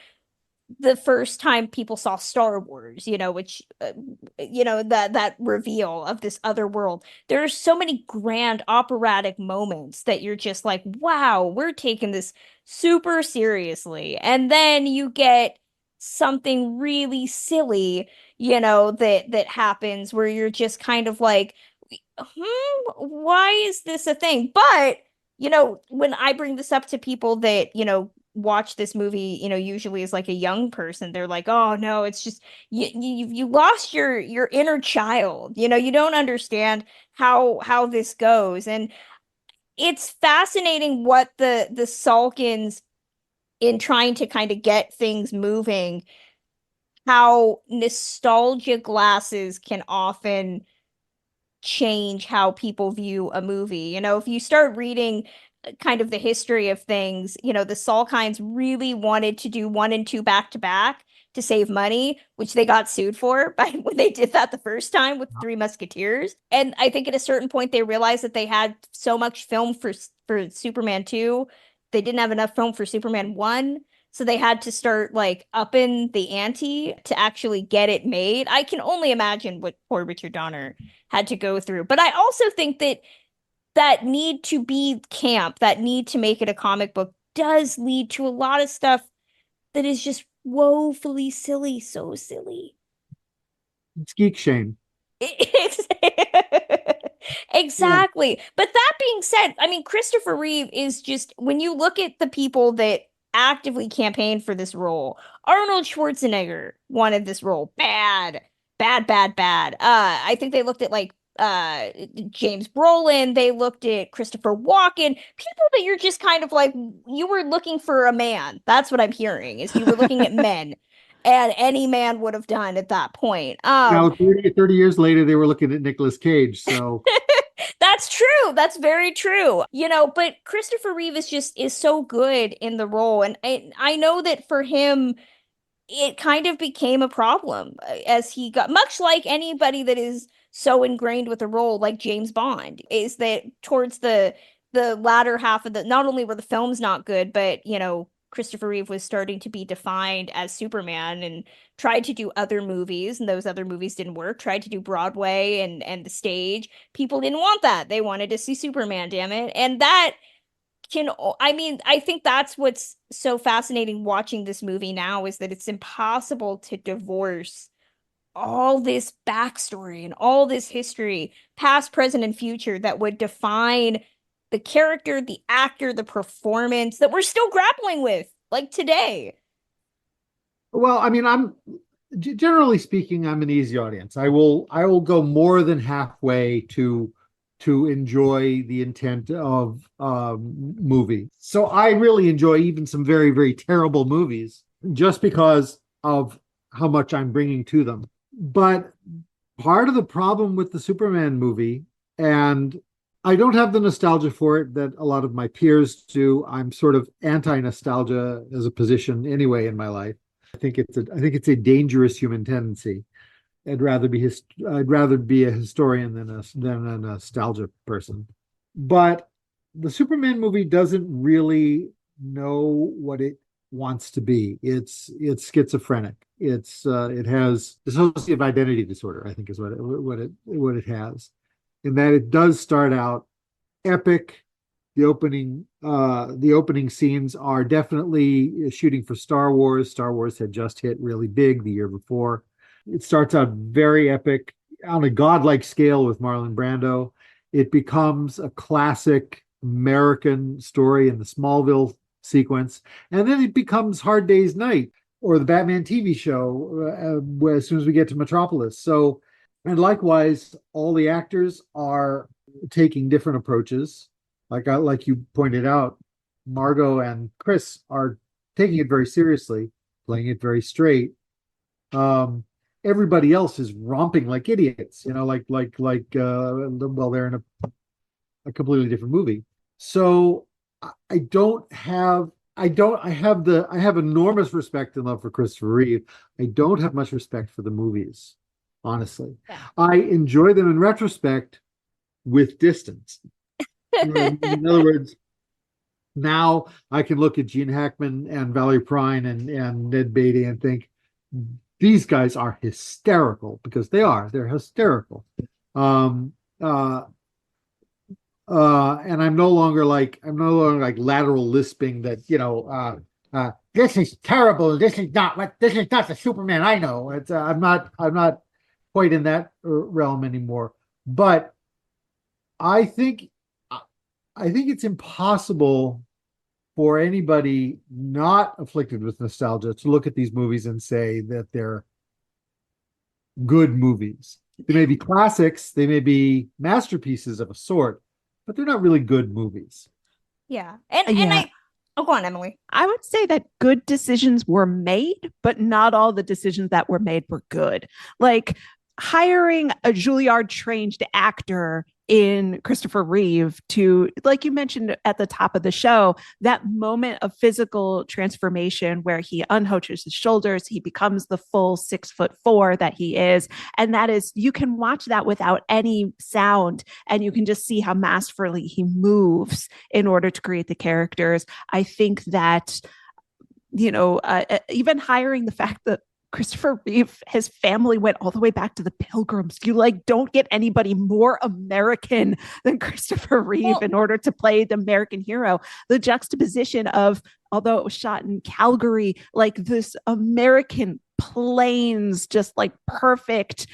the first time people saw Star Wars, which, that reveal of this other world. There are so many grand operatic moments that you're just like, wow, we're taking this super seriously. And then you get something really silly, that happens where you're just kind of like, why is this a thing? But, when I bring this up to people that, watch this movie, usually as like a young person, they're like, oh no, it's just you lost your inner child, you don't understand how this goes. And it's fascinating what the Salkins, in trying to kind of get things moving, how nostalgia glasses can often change how people view a movie. If you start reading kind of the history of things, the Salkinds really wanted to do 1 and 2 back to back to save money, which they got sued for when they did that the first time with Three Musketeers. And I think at a certain point they realized that they had so much film for Superman 2, they didn't have enough film for Superman 1. So they had to start like upping the ante to actually get it made. I can only imagine what poor Richard Donner had to go through. But I also think that need to be camp, that need to make it a comic book, does lead to a lot of stuff that is just woefully silly, so silly. It's geek shame. Exactly. Yeah. But that being said, I mean, Christopher Reeve is just, when you look at the people that actively campaigned for this role, Arnold Schwarzenegger wanted this role bad. I think they looked at like James Brolin, they looked at Christopher Walken, people that you're just kind of like, you were looking for a man. That's what I'm hearing, is you were looking at men, and any man would have done at that point. 30 years later, they were looking at Nicolas Cage, so that's true. That's very true. But Christopher Reeve is so good in the role, and I know that for him, it kind of became a problem as he got, much like anybody that is so ingrained with a role like James Bond, is that towards the latter half of the, not only were the films not good, but Christopher Reeve was starting to be defined as Superman and tried to do other movies, and those other movies didn't work. Tried to do Broadway and the stage. People didn't want that. They wanted to see Superman, damn it. And that I think that's what's so fascinating watching this movie now, is that it's impossible to divorce all this backstory and all this history, past, present, and future, that would define the character, the actor, the performance that we're still grappling with, like today. Well, I mean, generally speaking, I'm an easy audience. I will go more than halfway to enjoy the intent of movie. So I really enjoy even some very, very terrible movies just because of how much I'm bringing to them. But part of the problem with the Superman movie, and I don't have the nostalgia for it that a lot of my peers do. I'm sort of anti-nostalgia as a position anyway in my life. I think it's a dangerous human tendency. I'd rather be a historian than a nostalgia person. But the Superman movie doesn't really know what it wants to be. It's schizophrenic. It has dissociative identity disorder, I think, is what it has. In that it does start out epic. The opening scenes are definitely shooting for Star Wars. Star Wars had just hit really big the year before. It starts out very epic on a godlike scale with Marlon Brando. It becomes a classic American story in the Smallville sequence. And then it becomes Hard Day's Night or the Batman TV show as soon as we get to Metropolis. So, and likewise, all the actors are taking different approaches. Like you pointed out, Margot and Chris are taking it very seriously, playing it very straight. Everybody else is romping like idiots, well, they're in a completely different movie. So I have enormous respect and love for Christopher Reeve. I don't have much respect for the movies, honestly. Yeah. I enjoy them in retrospect with distance. In other words, now I can look at Gene Hackman and Valerie Perrine and Ned Beatty and think these guys are hysterical, because they're hysterical. And I'm no longer like lateral lisping that, this is terrible. This is not the Superman I know. It's I'm not quite in that realm anymore. But I think it's impossible for anybody not afflicted with nostalgia to look at these movies and say that they're good movies. They may be classics, they may be masterpieces of a sort, but they're not really good movies. Yeah. And go on, Emily. I would say that good decisions were made, but not all the decisions that were made were good. Like hiring a Juilliard trained actor in Christopher Reeve to, like you mentioned at the top of the show, that moment of physical transformation where he unhunches his shoulders, he becomes the full 6'4" that he is. And that is, you can watch that without any sound and you can just see how masterfully he moves in order to create the characters. I think that, even hiring the fact that Christopher Reeve, his family went all the way back to the Pilgrims. You don't get anybody more American than Christopher Reeve in order to play the American hero. The juxtaposition of, although it was shot in Calgary, like this American plains, just like perfect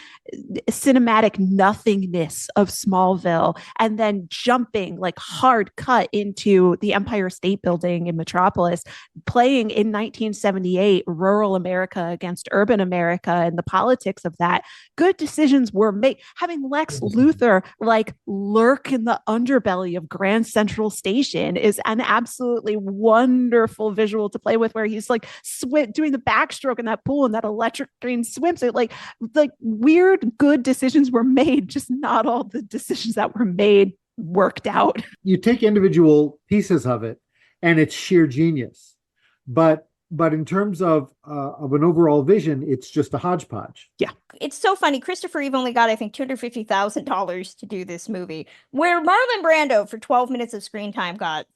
cinematic nothingness of Smallville, and then jumping like hard cut into the Empire State Building in Metropolis, playing in 1978 rural America against urban America and the politics of that. Good decisions were made. Having Lex Luthor like lurk in the underbelly of Grand Central Station is an absolutely wonderful visual to play with, where he's like doing the backstroke in that pool and that electric green swimsuit. Like weird good decisions were made, just not all the decisions that were made worked out. You take individual pieces of it and it's sheer genius, but but in terms of an overall vision, it's just a hodgepodge. It's so funny. Christopher Reeve only got, I think, $250,000 to do this movie, where Marlon Brando for 12 minutes of screen time got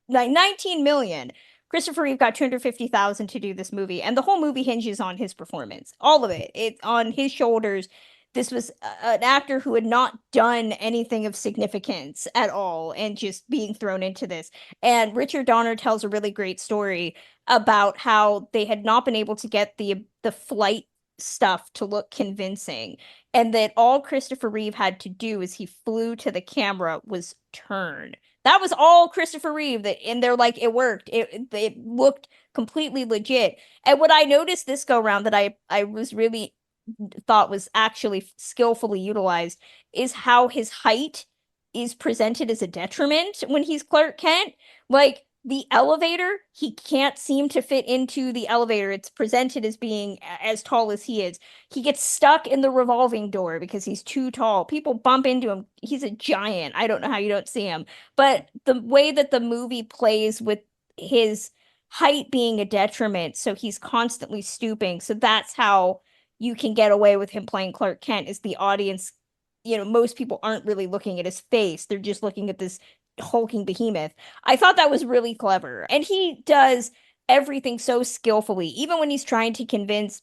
19 million. Christopher Reeve got 250,000 to do this movie, and the whole movie hinges on his performance. All of it. It's on his shoulders. This was an actor who had not done anything of significance at all and just being thrown into this. And Richard Donner tells a really great story about how they had not been able to get the flight stuff to look convincing, and that all Christopher Reeve had to do as he flew to the camera was turn. That was all Christopher Reeve, and they're like, it worked. It looked completely legit. And what I noticed this go round that I was really thought was actually skillfully utilized is how his height is presented as a detriment when he's Clark Kent. Like, the elevator, he can't seem to fit into the elevator. It's presented as being as tall as he is. He gets stuck in the revolving door because he's too tall. People bump into him. He's a giant. I don't know how you don't see him. But the way that the movie plays with his height being a detriment, so he's constantly stooping. So that's how you can get away with him playing Clark Kent, is the audience, most people aren't really looking at his face. They're just looking at this hulking behemoth. I thought that was really clever. And he does everything so skillfully, even when he's trying to convince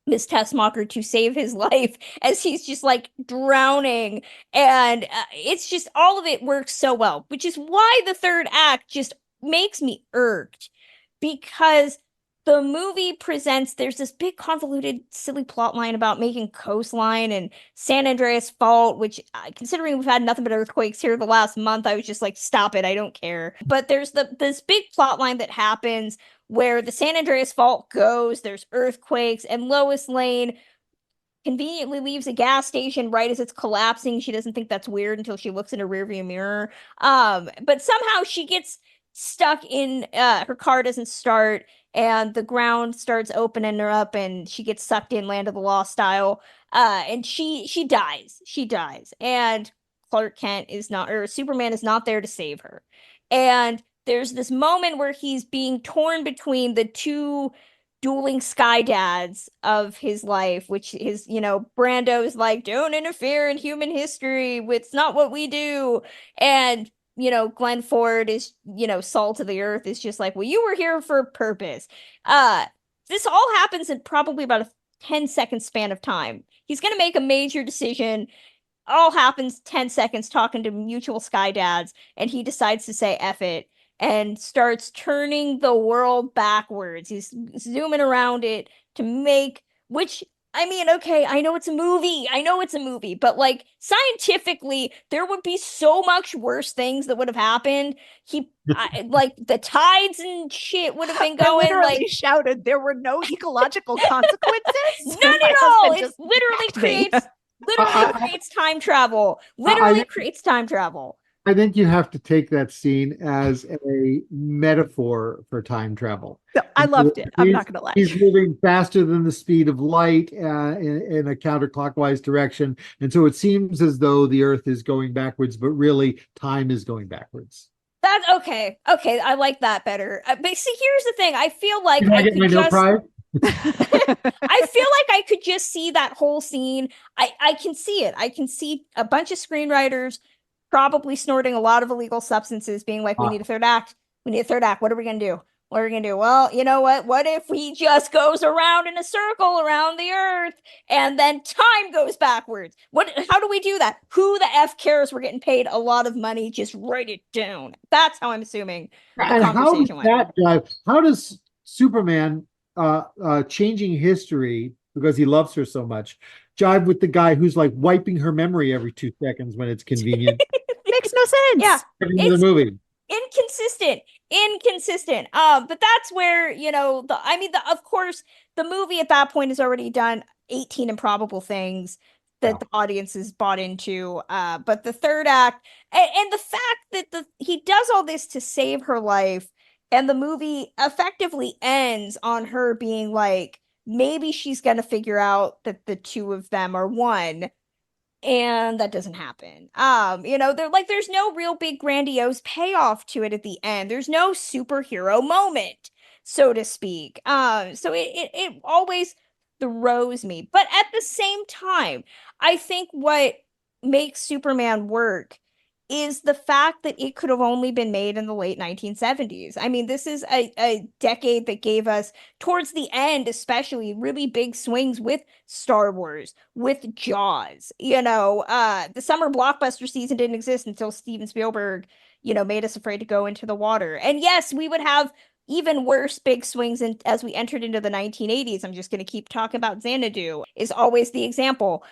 Miss Tessmacher to save his life as he's just like drowning. And it's just, all of it works so well, which is why the third act just makes me irked, because the movie presents, there's this big convoluted silly plot line about making coastline and San Andreas Fault, which, considering we've had nothing but earthquakes here the last month, I was just like, stop it, I don't care. But there's this big plot line that happens where the San Andreas Fault goes, there's earthquakes, and Lois Lane conveniently leaves a gas station right as it's collapsing. She doesn't think that's weird until she looks in a rearview mirror. But somehow she gets stuck in, her car doesn't start, and the ground starts opening her up, and she gets sucked in Land of the Lost style. And she dies. She dies. And Clark Kent is not, or Superman is not there to save her. And there's this moment where he's being torn between the two dueling sky dads of his life, which is, Brando's like, don't interfere in human history. It's not what we do. And Glenn Ford is, salt of the earth, is just like, well, you were here for a purpose. This all happens in probably about a 10-second span of time. He's going to make a major decision. All happens 10 seconds talking to mutual sky dads, and he decides to say F it and starts turning the world backwards. He's zooming around it to make, which, I mean, okay, I know it's a movie, but like, scientifically, there would be so much worse things that would have happened. Like, the tides and shit would have been going. I literally like, shouted, there were no ecological consequences. None at all. It literally creates time travel. Creates time travel. I think you have to take that scene as a metaphor for time travel. No, I loved it. I'm not going to lie. He's moving faster than the speed of light in a counterclockwise direction. And so it seems as though the Earth is going backwards, but really time is going backwards. That's okay. Okay, I like that better. But see, here's the thing. I feel like I get my no prize? I feel like I could just see that whole scene. I can see it. I can see a bunch of screenwriters probably snorting a lot of illegal substances, being like, we need a third act. We need a third act. What are we going to do? What are we going to do? Well, you know what? What if he just goes around in a circle around the Earth and then time goes backwards? How do we do that? Who the F cares? We're getting paid a lot of money. Just write it down. That's how I'm assuming the conversation went. How does Superman changing history because he loves her so much jive with the guy who's like wiping her memory every 2 seconds when it's convenient? Makes no sense. Yeah, it's the movie. Inconsistent. But that's where, of course, the movie at that point has already done 18 improbable things that the audience is bought into. But the third act, and the fact that he does all this to save her life, and the movie effectively ends on her being like, maybe she's going to figure out that the two of them are one. And that doesn't happen. They're like, there's no real big grandiose payoff to it at the end. There's no superhero moment. so to speak. So it always throws me. But at the same time, I think what makes Superman work is the fact that it could have only been made in the late 1970s. I mean, this is a decade that gave us, towards the end especially, really big swings with Star Wars, with Jaws. The summer blockbuster season didn't exist until Steven Spielberg, made us afraid to go into the water. And yes, we would have even worse big swings as we entered into the 1980s. I'm just going to keep talking about Xanadu is always the example.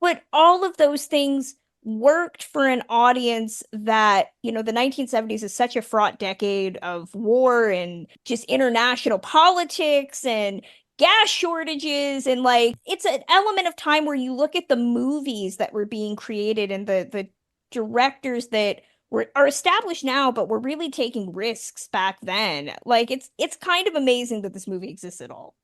But all of those things worked for an audience that, the 1970s is such a fraught decade of war and just international politics and gas shortages. And it's an element of time where you look at the movies that were being created and the directors that are established now, but were really taking risks back then. It's kind of amazing that this movie exists at all.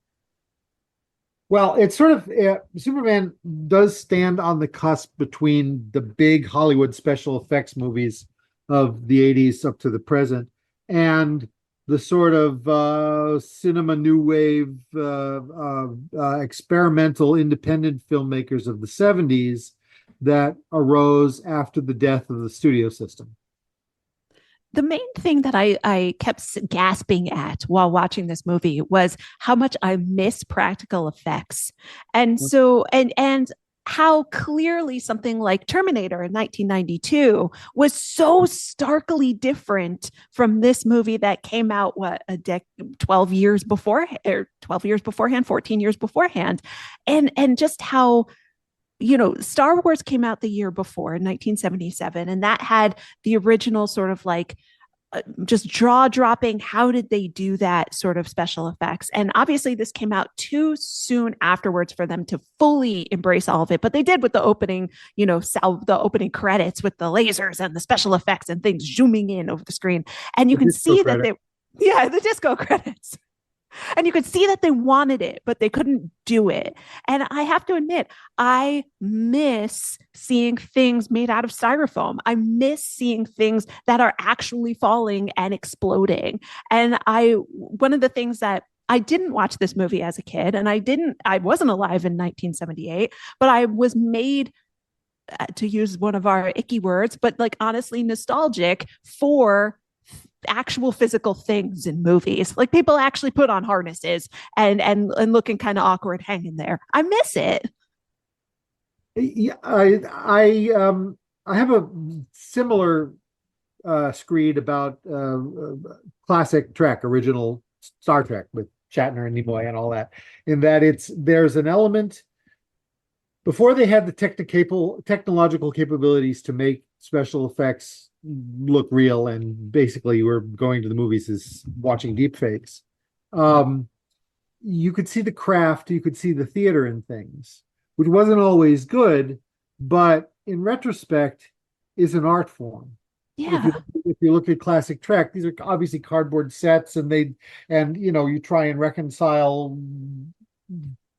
Well, it's sort of Superman does stand on the cusp between the big Hollywood special effects movies of the 80s up to the present and the sort of cinema new wave experimental independent filmmakers of the 70s that arose after the death of the studio system. The main thing that I kept gasping at while watching this movie was how much I miss practical effects. And so, and how clearly something like Terminator in 1992 was so starkly different from this movie that came out, 12 years before, or 12 years beforehand, 14 years beforehand. And just how, Star Wars came out the year before in 1977, and that had the original sort of just jaw dropping. How did they do that sort of special effects? And obviously this came out too soon afterwards for them to fully embrace all of it. But they did with the opening, the opening credits with the lasers and the special effects and things zooming in over the screen. And you can see that the disco credits. And you could see that they wanted it, but they couldn't do it. And I have to admit, I miss seeing things made out of styrofoam. I miss seeing things that are actually falling and exploding. And one of the things that I didn't watch this movie as a kid, and I wasn't alive in 1978, but I was made, to use one of our icky words, but honestly nostalgic for actual physical things in movies. People actually put on harnesses and looking kind of awkward hanging there. I miss it. Yeah, I have a similar screed about classic Trek, original Star Trek with Shatner and Nimoy and all that, in that there's an element before they had the technological capabilities to make special effects look real, and basically we're going to the movies is watching deep fakes. You could see the craft, you could see the theater in things, which wasn't always good, but in retrospect is an art form. Yeah. If you look at classic Trek, these are obviously cardboard sets, and you try and reconcile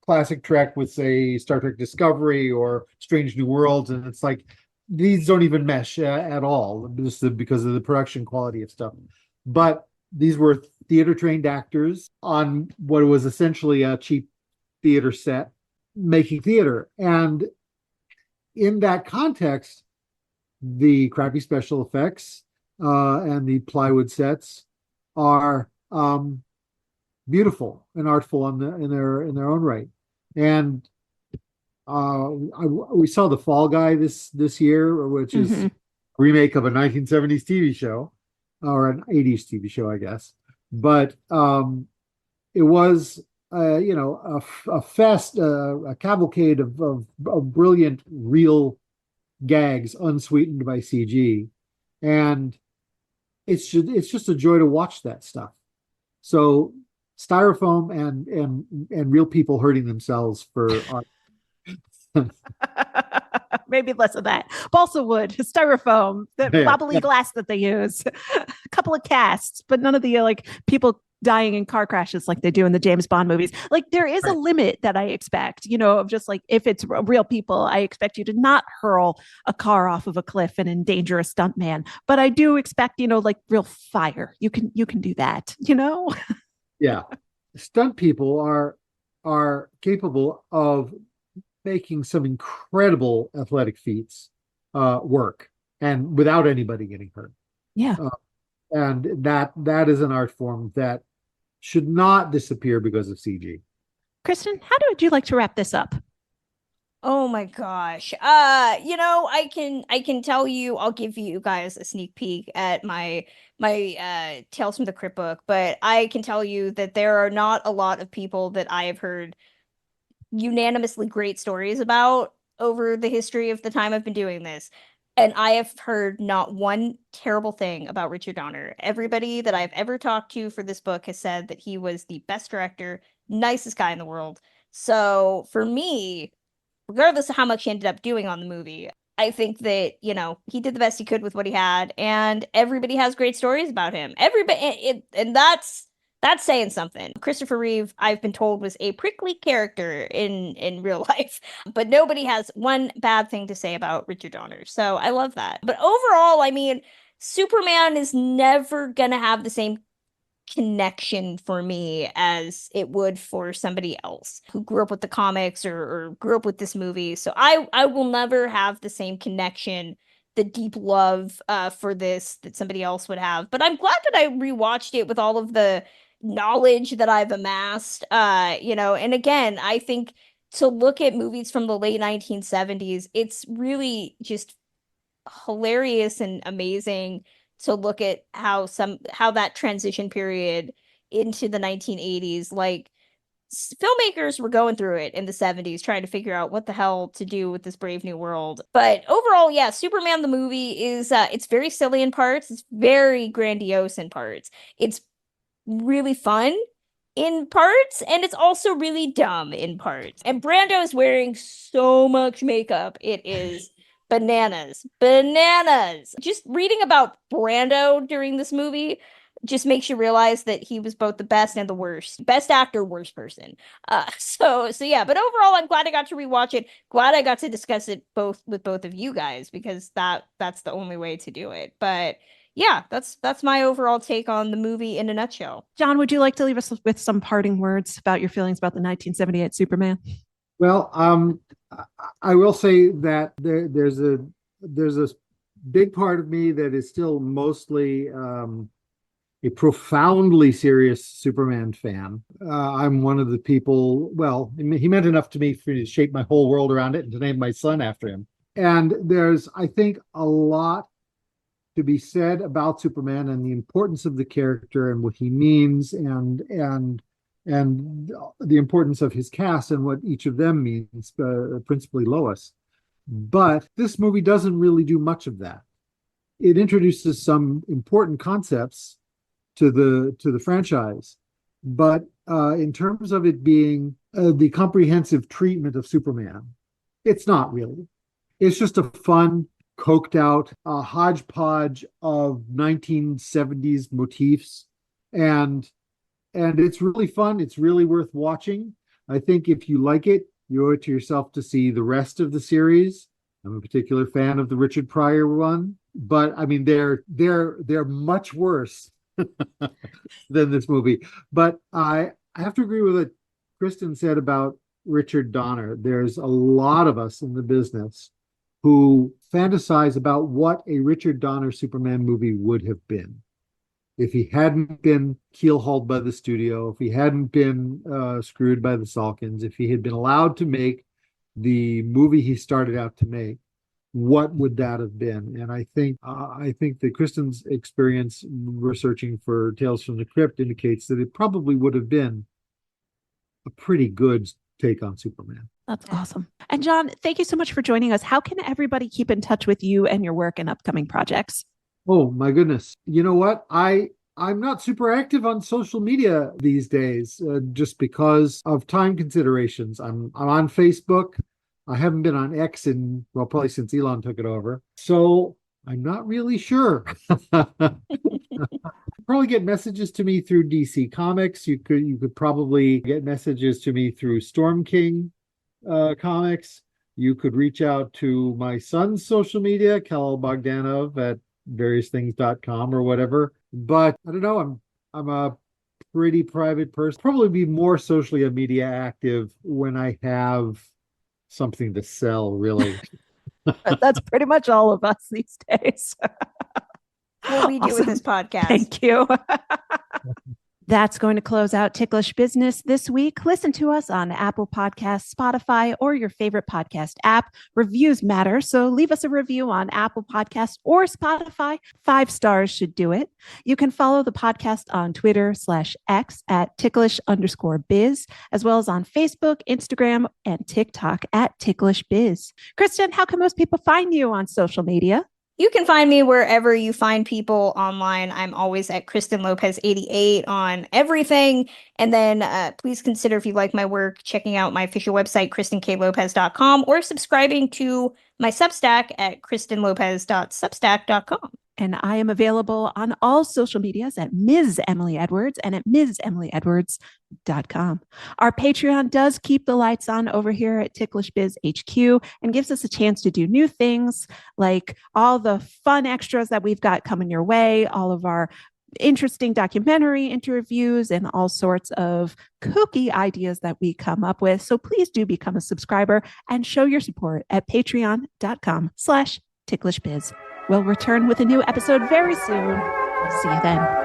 classic Trek with, say, Star Trek Discovery or Strange New Worlds, and it's these don't even mesh at all, just because of the production quality of stuff. But these were theater trained actors on what was essentially a cheap theater set making theater. And in that context, the crappy special effects and the plywood sets are beautiful and artful in their own right. And we saw The Fall Guy this year, which is a remake of a 1970s TV show, or an 80s TV show, I guess. But it was a fest, a cavalcade of brilliant real gags unsweetened by CG, and it's just a joy to watch that stuff. So styrofoam and real people hurting themselves for art. Maybe less of that. Balsa wood, styrofoam, the wobbly glass that they use, a couple of casts, but none of the people dying in car crashes like they do in the James Bond movies. There is a limit that I expect, of just if it's real people, I expect you to not hurl a car off of a cliff and endanger a stuntman. But I do expect, real fire. You can do that, Yeah. Stunt people are capable of making some incredible athletic feats work and without anybody getting hurt. Yeah. And that is an art form that should not disappear because of CG. Kristen, how would you like to wrap this up? Oh my gosh. I can tell you, I'll give you guys a sneak peek at my Tales from the Crypt book, but I can tell you that there are not a lot of people that I have heard unanimously great stories about over the history of the time I've been doing this. And I have heard not one terrible thing about Richard Donner. Everybody that I've ever talked to for this book has said that he was the best director, nicest guy in the world. So for me, regardless of how much he ended up doing on the movie, I think that, he did the best he could with what he had, and everybody has great stories about him. Everybody, and that's saying something. Christopher Reeve, I've been told, was a prickly character in real life, but nobody has one bad thing to say about Richard Donner. So I love that. But overall, I mean, Superman is never gonna have the same connection for me as it would for somebody else who grew up with the comics or grew up with this movie. So I will never have the same connection, the deep love for this that somebody else would have. But I'm glad that I rewatched it with all of the knowledge that I've amassed. And again, I think to look at movies from the late 1970s, it's really just hilarious and amazing to look at how that transition period into the 1980s, like filmmakers were going through it in the 70s trying to figure out what the hell to do with this brave new world. But overall, yeah, Superman the movie is it's very silly in parts, it's very grandiose in parts, it's really fun in parts, and it's also really dumb in parts. And Brando is wearing so much makeup, it is bananas. Just reading about Brando during this movie just makes you realize that he was both the best and the worst. Best actor, worst person. So yeah, but overall I'm glad I got to rewatch it. Glad I got to discuss it with both of you guys, because that's the only way to do it. But yeah, that's my overall take on the movie in a nutshell. Jon, would you like to leave us with some parting words about your feelings about the 1978 Superman? Well, I will say that there's a big part of me that is still mostly a profoundly serious Superman fan. I'm one of the people, well, he meant enough to me to shape my whole world around it and to name my son after him. And there's, I think, a lot to be said about Superman and the importance of the character and what he means, and the importance of his cast and what each of them means, principally Lois. But this movie doesn't really do much of that. It introduces some important concepts to the franchise, but in terms of it being the comprehensive treatment of Superman, it's not really. It's just a fun, coked out hodgepodge of 1970s motifs, and it's really fun. It's really worth watching. I think if you like it, you owe it to yourself to see the rest of the series. I'm a particular fan of the Richard Pryor one, but I mean they're much worse than this movie. But I have to agree with what Kristen said about Richard Donner. There's a lot of us in the business who fantasize about what a Richard Donner Superman movie would have been if he hadn't been keel-hauled by the studio, if he hadn't been screwed by the Salkins, if he had been allowed to make the movie he started out to make. What would that have been? And I think that Kristen's experience researching for Tales from the Crypt indicates that it probably would have been a pretty good take on Superman. That's awesome. And Jon, thank you so much for joining us. How can everybody keep in touch with you and your work and upcoming projects? Oh my goodness. You know what? I'm not super active on social media these days, just because of time considerations. I'm on Facebook. I haven't been on X probably since Elon took it over. So I'm not really sure. Probably get messages to me through DC Comics. You could probably get messages to me through Storm King Comics. You could reach out to my son's social media, Jon Bogdanove at variousthings.com or whatever. But I don't know. I'm a pretty private person. Probably be more socially media active when I have something to sell, really. That's pretty much all of us these days. What we do with this podcast. Thank you. That's going to close out Ticklish Business this week. Listen to us on Apple Podcasts, Spotify, or your favorite podcast app. Reviews matter, so leave us a review on Apple Podcasts or Spotify. 5 stars should do it. You can follow the podcast on Twitter/X at ticklish_biz, as well as on Facebook, Instagram, and TikTok at TicklishBiz. Kristen, how can most people find you on social media? You can find me wherever you find people online. I'm always at Kristen Lopez 88 on everything. And then please consider, if you like my work, checking out my official website, KristenKLopez.com, or subscribing to my Substack at KristenLopez.substack.com. And I am available on all social medias at Ms. Emily Edwards and at MsEmilyEdwards.com. Our Patreon does keep the lights on over here at Ticklish Biz HQ and gives us a chance to do new things like all the fun extras that we've got coming your way, all of our interesting documentary interviews, and all sorts of kooky ideas that we come up with. So please do become a subscriber and show your support at patreon.com/ticklishbiz. We'll return with a new episode very soon. See you then.